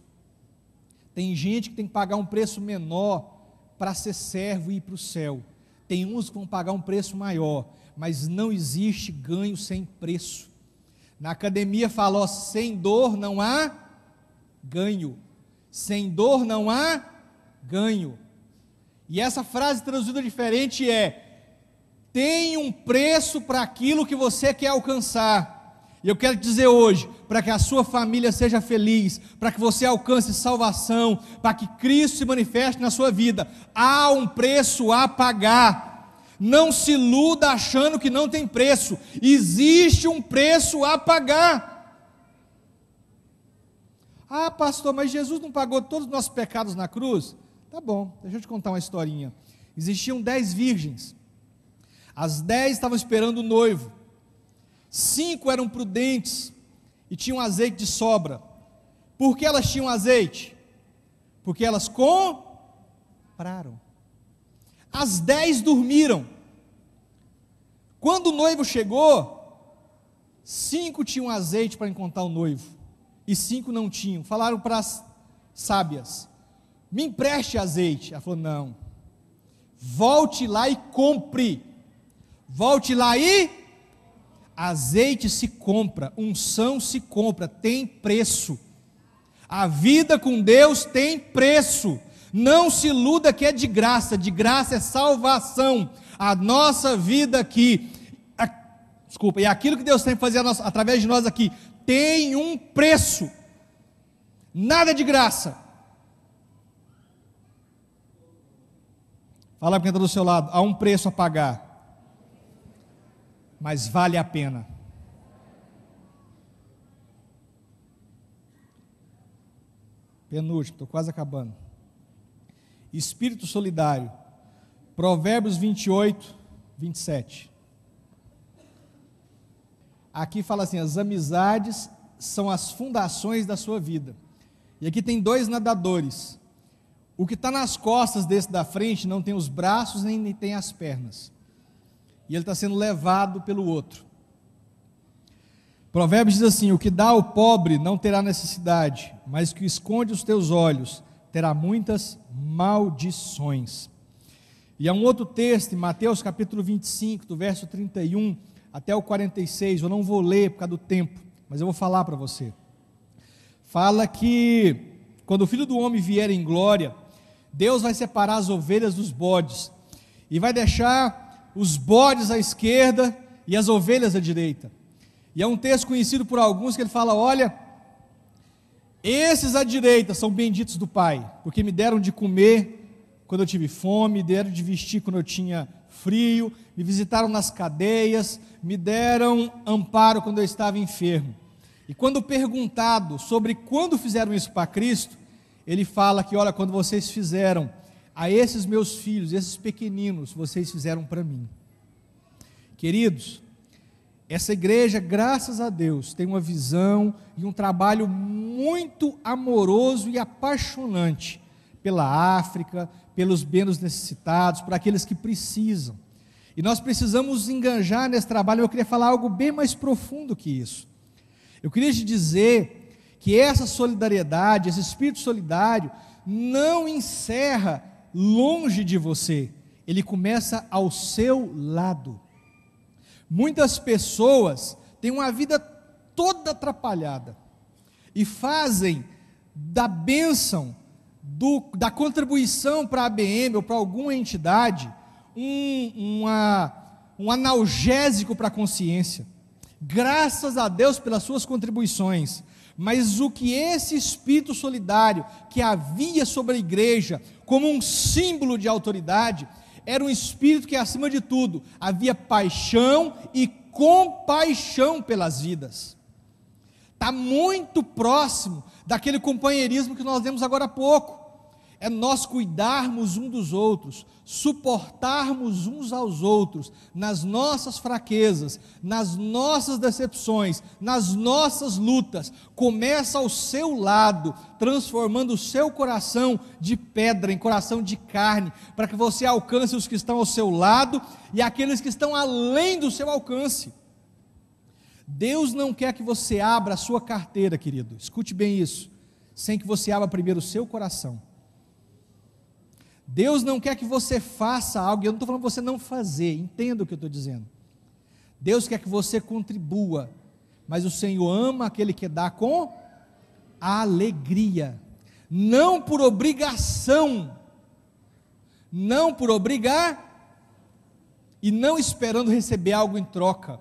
Tem gente que tem que pagar um preço menor para ser servo e ir para o céu. Tem uns que vão pagar um preço maior, mas não existe ganho sem preço. Na academia fala, ó, sem dor não há ganho. Sem dor não há ganho. E essa frase traduzida diferente é: tem um preço para aquilo que você quer alcançar. E eu quero te dizer hoje, para que a sua família seja feliz, para que você alcance salvação, para que Cristo se manifeste na sua vida, há um preço a pagar. Não se iluda achando que não tem preço, existe um preço a pagar. Ah, pastor, mas Jesus não pagou todos os nossos pecados na cruz? Tá bom, deixa eu te contar uma historinha. Existiam 10 virgens, as 10 estavam esperando o noivo, 5 eram prudentes e tinham azeite de sobra. Por que elas tinham azeite? Porque elas compraram. As 10 dormiram. Quando o noivo chegou, 5 tinham azeite para encontrar o noivo e 5 não tinham. Falaram para as sábias: me empreste azeite. Ela falou: não, volte lá e compre. Volte lá e azeite se compra, unção se compra, tem preço. A vida com Deus tem preço. Não se iluda que é de graça é salvação. A nossa vida aqui, e aquilo que Deus tem que fazer através de nós aqui, tem um preço. Nada é de graça. Fala para quem está do seu lado: há um preço a pagar, mas vale a pena. Penúltimo, estou quase acabando. Espírito solidário. Provérbios 28, 27. Aqui fala assim: as amizades são as fundações da sua vida. E aqui tem 2 nadadores. O que está nas costas desse da frente não tem os braços nem tem as pernas. E ele está sendo levado pelo outro. Provérbios diz assim: o que dá ao pobre não terá necessidade, mas o que esconde os teus olhos terá muitas maldições. E há um outro texto, em Mateus capítulo 25, do verso 31 até o 46, eu não vou ler por causa do tempo, mas eu vou falar para você. Fala que quando o Filho do Homem vier em glória, Deus vai separar as ovelhas dos bodes, e vai deixar os bodes à esquerda e as ovelhas à direita. E é um texto conhecido por alguns que ele fala: olha, esses à direita são benditos do Pai, porque me deram de comer quando eu tive fome, me deram de vestir quando eu tinha frio, me visitaram nas cadeias, me deram amparo quando eu estava enfermo. E quando perguntado sobre quando fizeram isso para Cristo, ele fala que, olha, quando vocês fizeram a esses meus filhos, esses pequeninos, vocês fizeram para mim. Queridos, essa igreja, graças a Deus, tem uma visão e um trabalho muito amoroso e apaixonante pela África, pelos menos necessitados, por aqueles que precisam. E nós precisamos nos engajar nesse trabalho. Eu queria falar algo bem mais profundo que isso. Eu queria te dizer que essa solidariedade, esse espírito solidário, não encerra longe de você, ele começa ao seu lado. Muitas pessoas têm uma vida toda atrapalhada e fazem da bênção, da contribuição para a ABM ou para alguma entidade, um analgésico para a consciência. Graças a Deus pelas suas contribuições, mas o que esse espírito solidário que havia sobre a igreja, como um símbolo de autoridade, era um espírito que, acima de tudo, havia paixão e compaixão pelas vidas. Está muito próximo daquele companheirismo que nós vemos agora há pouco. É nós cuidarmos uns dos outros, suportarmos uns aos outros, nas nossas fraquezas, nas nossas decepções, nas nossas lutas. Começa ao seu lado, transformando o seu coração de pedra em coração de carne, para que você alcance os que estão ao seu lado e aqueles que estão além do seu alcance. Deus não quer que você abra a sua carteira, querido, escute bem isso, sem que você abra primeiro o seu coração. Deus não quer que você faça algo, eu não estou falando para você não fazer, entenda o que eu estou dizendo. Deus quer que você contribua, mas o Senhor ama aquele que dá com alegria, não por obrigação, não por obrigar, e não esperando receber algo em troca.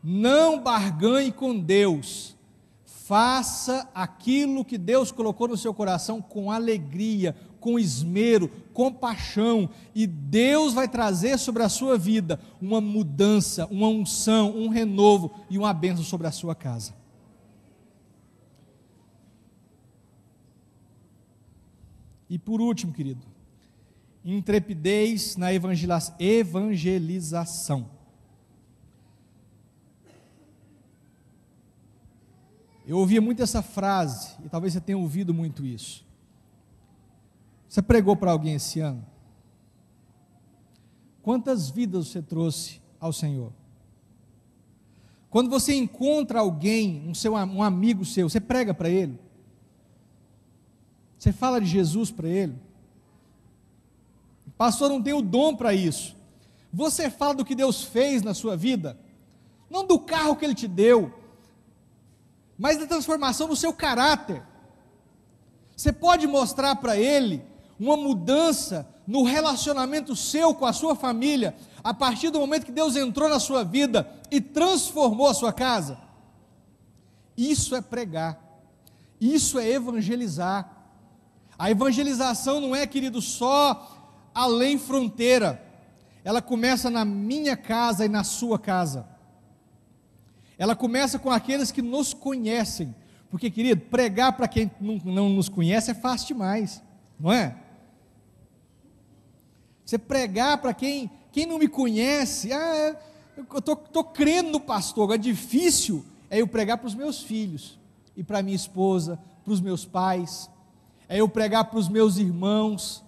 Não barganhe com Deus, faça aquilo que Deus colocou no seu coração com alegria, com esmero, com paixão, e Deus vai trazer sobre a sua vida uma mudança, uma unção, um renovo e uma bênção sobre a sua casa. E por último, querido, intrepidez na evangelização. Eu ouvia muito essa frase, e talvez você tenha ouvido muito isso. Você pregou para alguém esse ano? Quantas vidas você trouxe ao Senhor? Quando você encontra alguém, um amigo seu, você prega para ele? Você fala de Jesus para ele? O pastor não tem o dom para isso. Você fala do que Deus fez na sua vida? Não do carro que Ele te deu, mas da transformação do seu caráter. Você pode mostrar para ele uma mudança no relacionamento seu com a sua família, a partir do momento que Deus entrou na sua vida e transformou a sua casa? Isso é pregar, isso é evangelizar. A evangelização não é, querido, só além fronteira, ela começa na minha casa e na sua casa. Ela começa com aqueles que nos conhecem, porque, querido, pregar para quem não nos conhece é fácil demais, não é? Você pregar para quem não me conhece, eu estou crendo no pastor, agora difícil é eu pregar para os meus filhos, e para minha esposa, para os meus pais, é eu pregar para os meus irmãos,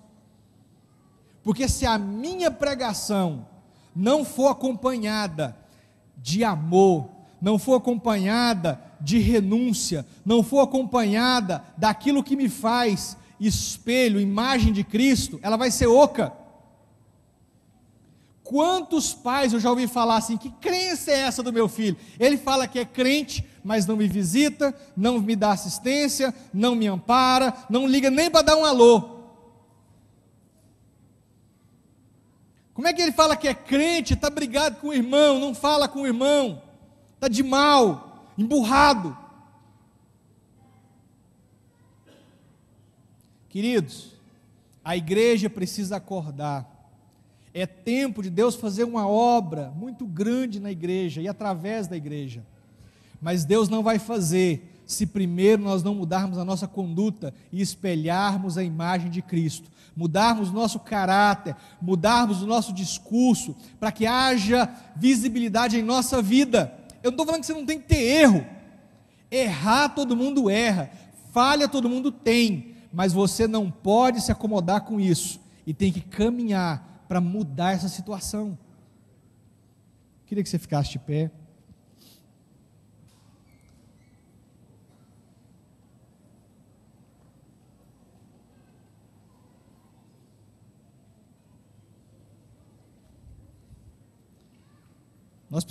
porque se a minha pregação não for acompanhada de amor, não for acompanhada de renúncia, não for acompanhada daquilo que me faz espelho, imagem de Cristo, ela vai ser oca. Quantos pais eu já ouvi falar assim, que crença é essa do meu filho? Ele fala que é crente, mas não me visita, não me dá assistência, não me ampara, não liga nem para dar um alô. Como é que ele fala que é crente, está brigado com o irmão, não fala com o irmão, está de mal, emburrado? Queridos, a igreja precisa acordar. É tempo de Deus fazer uma obra muito grande na igreja e através da igreja. Mas Deus não vai fazer se primeiro nós não mudarmos a nossa conduta e espelharmos a imagem de Cristo, mudarmos o nosso caráter, mudarmos o nosso discurso, para que haja visibilidade em nossa vida. Eu não estou falando que você não tem que ter erro. Errar todo mundo erra, falha todo mundo tem, mas você não pode se acomodar com isso e tem que caminhar para mudar essa situação. Queria que você ficasse de pé.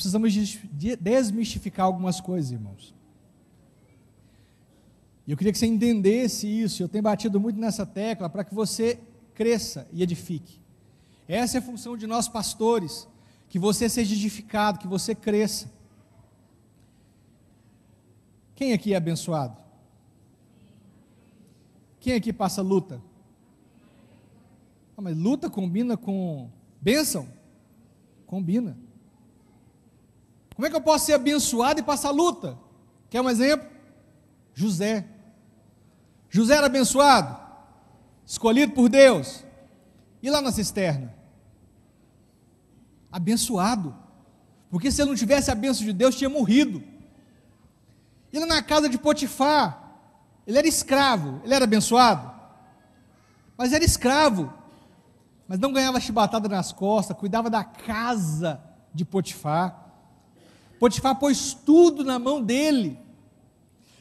precisamos desmistificar algumas coisas, irmãos. E eu queria que você entendesse isso. Eu tenho batido muito nessa tecla para que você cresça e edifique. Essa é a função de nós pastores, que você seja edificado, que você cresça. Quem aqui é abençoado? Quem aqui passa luta? Mas luta combina com bênção? Combina. Como é que eu posso ser abençoado e passar luta? Quer um exemplo? José. José era abençoado, escolhido por Deus. E lá na cisterna? Abençoado. Porque se ele não tivesse a bênção de Deus, tinha morrido. E lá na casa de Potifar, ele era escravo. Ele era abençoado? Mas era escravo. Mas não ganhava chibatada nas costas, cuidava da casa de Potifar. Potifar pôs tudo na mão dele.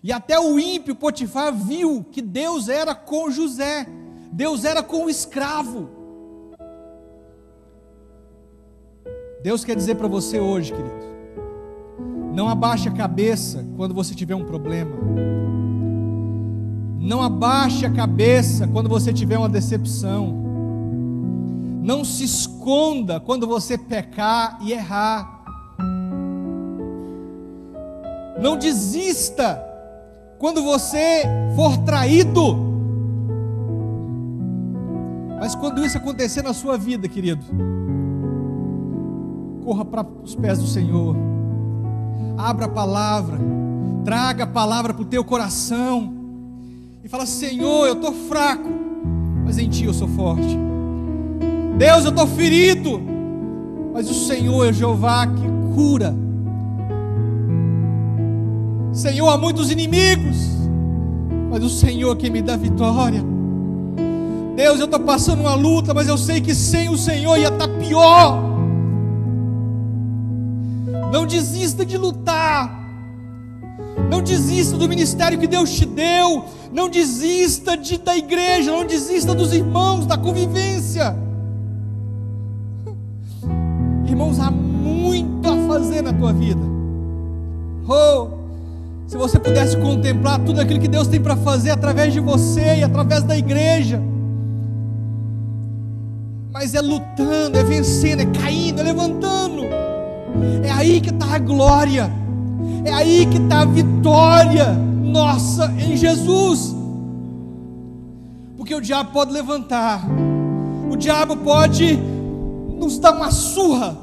E até o ímpio Potifar viu que Deus era com José, Deus era com o escravo. Deus quer dizer para você hoje, querido, não abaixe a cabeça quando você tiver um problema, não abaixe a cabeça quando você tiver uma decepção, não se esconda quando você pecar e errar, não desista quando você for traído. Mas quando isso acontecer na sua vida, querido, corra para os pés do Senhor, abra a palavra, traga a palavra para o teu coração, e fala: Senhor, eu estou fraco, mas em Ti eu sou forte. Deus, eu estou ferido, mas o Senhor é Jeová que cura. Senhor, há muitos inimigos, mas o Senhor que me dá vitória. Deus, eu estou passando uma luta, mas eu sei que sem o Senhor ia estar pior. Não desista de lutar, não desista do ministério que Deus te deu, não desista da igreja, não desista dos irmãos, da convivência. Irmãos, há muito a fazer na tua vida. Se você pudesse contemplar tudo aquilo que Deus tem para fazer através de você e através da igreja. Mas é lutando, é vencendo, é caindo, é levantando. É aí que está a glória, é aí que está a vitória nossa em Jesus. Porque o diabo pode levantar, o diabo pode nos dar uma surra,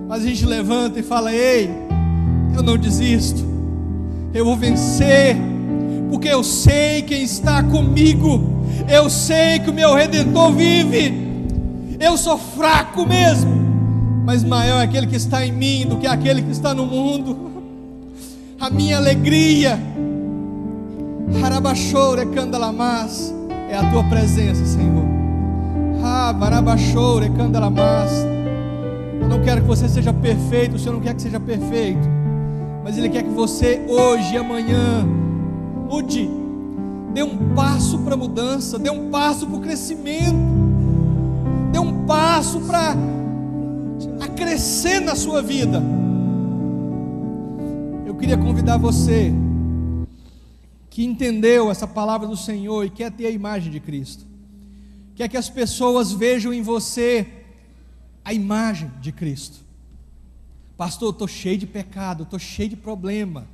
mas a gente levanta e fala: ei, eu não desisto, eu vou vencer, porque eu sei quem está comigo, eu sei que o meu Redentor vive. Eu sou fraco mesmo, mas maior é aquele que está em mim do que aquele que está no mundo. A minha alegria, Harabachore Candalamas, é a tua presença, Senhor. Harabachore Candalamas. Eu não quero que você seja perfeito, o Senhor não quer que seja perfeito, mas Ele quer que você hoje e amanhã mude, dê um passo para a mudança, dê um passo para o crescimento, dê um passo para crescer na sua vida. Eu queria convidar você que entendeu essa palavra do Senhor e quer ter a imagem de Cristo, quer que as pessoas vejam em você a imagem de Cristo. Pastor, eu estou cheio de pecado, eu estou cheio de problema.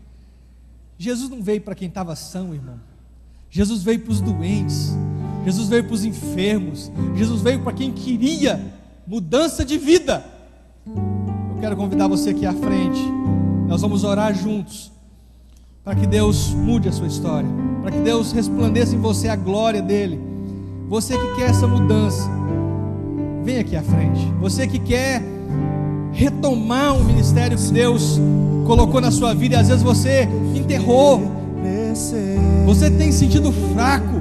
Jesus não veio para quem estava são, irmão. Jesus veio para os doentes, Jesus veio para os enfermos, Jesus veio para quem queria mudança de vida. Eu quero convidar você aqui à frente. Nós vamos orar juntos para que Deus mude a sua história, para que Deus resplandeça em você a glória dele. Você que quer essa mudança, vem aqui à frente. Você que quer retomar um ministério que Deus colocou na sua vida e às vezes você enterrou, você tem sentido fraco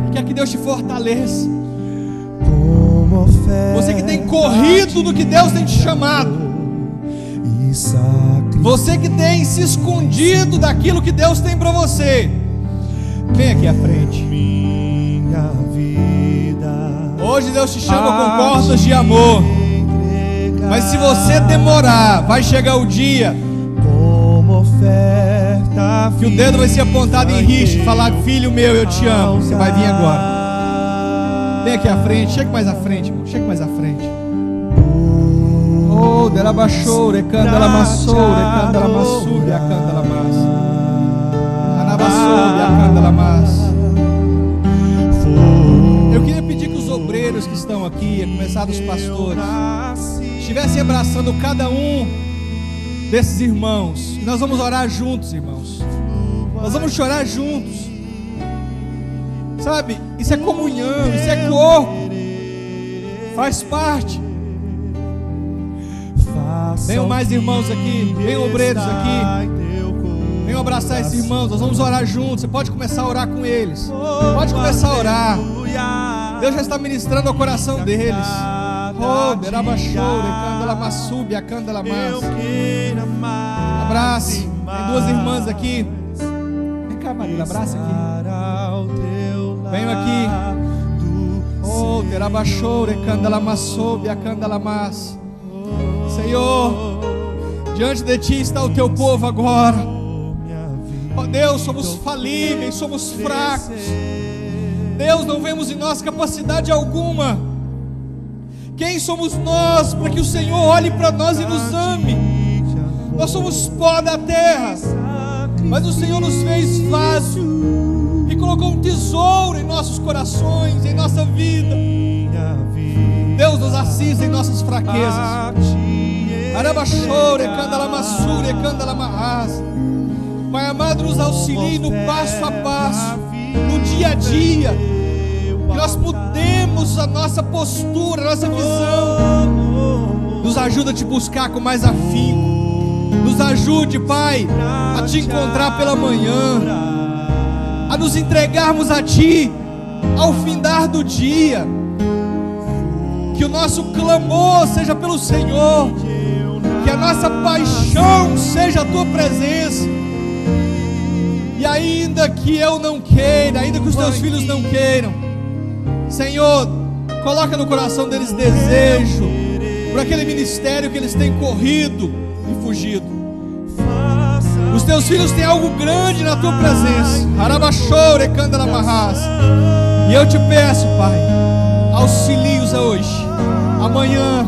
e quer que Deus te fortaleça. Você que tem corrido do que Deus tem te chamado, você que tem se escondido daquilo que Deus tem para você, vem aqui à frente. Hoje Deus te chama com portas de amor. Mas se você demorar, vai chegar o dia que o dedo vai ser apontado em Richo e falar: filho meu, eu te amo. Você vai vir agora. Vem aqui à frente, chega mais à frente, irmão. Chega mais à frente. Oh, derabachou, recanda la massou, recanda la massou, recanda la massa. Anabassou, recanda la massa. Eu queria pedir que os obreiros que estão aqui, a começar dos pastores, estivessem abraçando cada um desses irmãos. E nós vamos orar juntos, irmãos. Nós vamos chorar juntos. Sabe, isso é comunhão, isso é corpo. Faz parte. Venham mais irmãos aqui, venham obreiros aqui. Venham abraçar esses irmãos, nós vamos orar juntos. Você pode começar a orar com eles. Pode começar a orar. Deus já está ministrando ao coração deles. Oh, derabachou, recanda massúbia, canda massa. Abrace. Tem duas irmãs aqui. Vem cá, Marília, abraça aqui. Venham aqui. Oh, derabachou, recanda massúbia, canda massa. Senhor, diante de Ti está o Teu povo agora. Ó Deus, somos falíveis, somos fracos. Deus, não vemos em nós capacidade alguma. Quem somos nós para que o Senhor olhe para nós e nos ame? Nós somos pó da terra, mas o Senhor nos fez vaso e colocou um tesouro em nossos corações, em nossa vida. Deus, nos assista em nossas fraquezas. Arabachore, candala massure, candala marras. Pai amado, nos auxilie no passo a passo, no dia a dia, que nós mudemos a nossa postura, a nossa visão. Nos ajuda a Te buscar com mais afinco. Nos ajude, Pai, a Te encontrar pela manhã, a nos entregarmos a Ti ao findar do dia. Que o nosso clamor seja pelo Senhor, que a nossa paixão seja a Tua presença. E ainda que eu não queira, ainda que os Teus filhos não queiram, Senhor, coloca no coração deles desejo por aquele ministério que eles têm corrido e fugido. Os Teus filhos têm algo grande na Tua presença. Arabachore, candala marras. E eu Te peço, Pai, auxilie-os hoje, amanhã,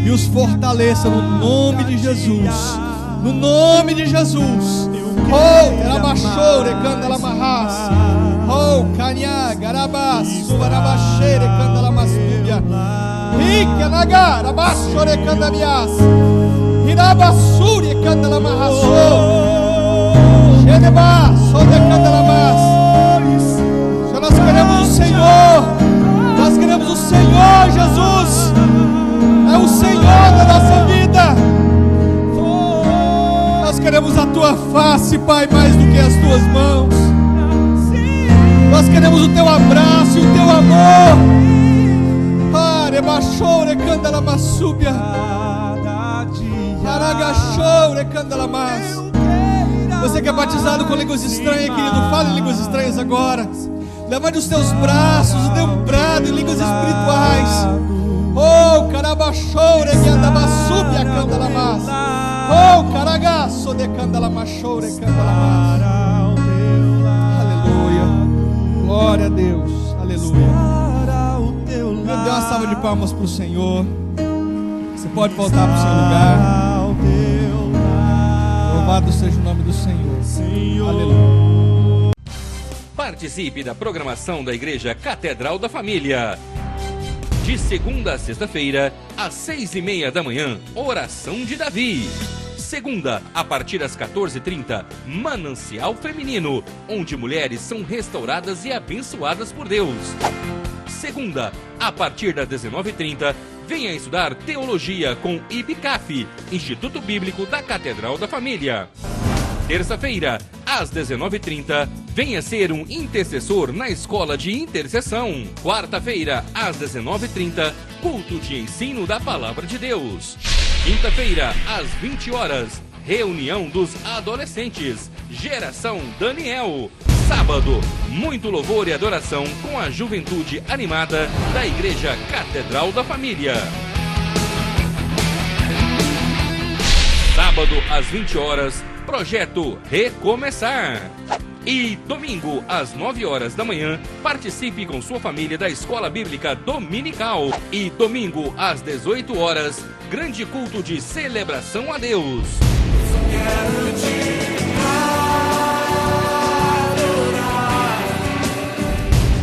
e os fortaleça no nome de Jesus. No nome de Jesus. Oh, terabachore, candala marras. Oh, canha, garabas, subarabachere, candala masúbia. Rique, nagar, abachore, candamias. Irabassure, candala marraso. Xerebá, sode, candala mas. Senhor, nós queremos o Senhor. Nós queremos o Senhor, Jesus. É o Senhor da nossa vida. Nós queremos a Tua face, Pai, mais do que as Tuas mãos. Nós queremos o Teu abraço e o Teu amor. Arebachore, candala massúbia. Aragachore, candala mas. Você que é batizado com línguas estranhas, querido, fale em línguas estranhas agora. Levante os teus braços e dê um brado em línguas espirituais. Oh, carabachore, que anda massúbia, candala mas. Oh, caragaço de candala machore, candala mas. Aleluia. Glória a Deus. Aleluia. Dê uma salva de palmas para o Senhor. Você pode voltar para o seu lugar. Louvado seja o nome do Senhor. Aleluia. Participe da programação da Igreja Catedral da Família. De segunda a sexta-feira, às 6:30 da manhã, Oração de Davi. Segunda, a partir das 14h30, Manancial Feminino, onde mulheres são restauradas e abençoadas por Deus. Segunda, a partir das 19h30, venha estudar Teologia com IBCAF, Instituto Bíblico da Catedral da Família. Terça-feira, às 19h30, venha ser um intercessor na Escola de Intercessão. Quarta-feira, às 19h30, culto de ensino da Palavra de Deus. Quinta-feira, às 20 horas, reunião dos adolescentes, Geração Daniel. Sábado, muito louvor e adoração com a juventude animada da Igreja Catedral da Família. Sábado, às 20 horas, Projeto Recomeçar. E domingo, às 9 horas da manhã, participe com sua família da Escola Bíblica Dominical. E domingo, às 18 horas, grande culto de celebração a Deus.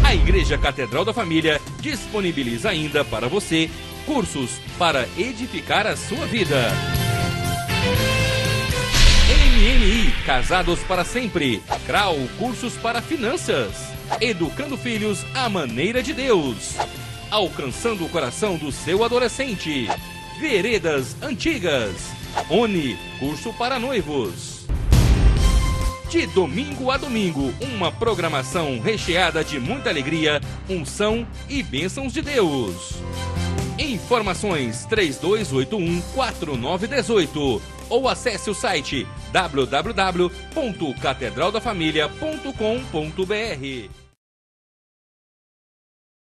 A Igreja Catedral da Família disponibiliza ainda para você cursos para edificar a sua vida. MMI, Casados para Sempre. CRAU, cursos para finanças. Educando filhos à maneira de Deus. Alcançando o coração do seu adolescente. Veredas Antigas. ONI, curso para noivos. De domingo a domingo, uma programação recheada de muita alegria, unção e bênçãos de Deus. Informações 3281-4918 ou acesse o site www.catedraldafamilia.com.br.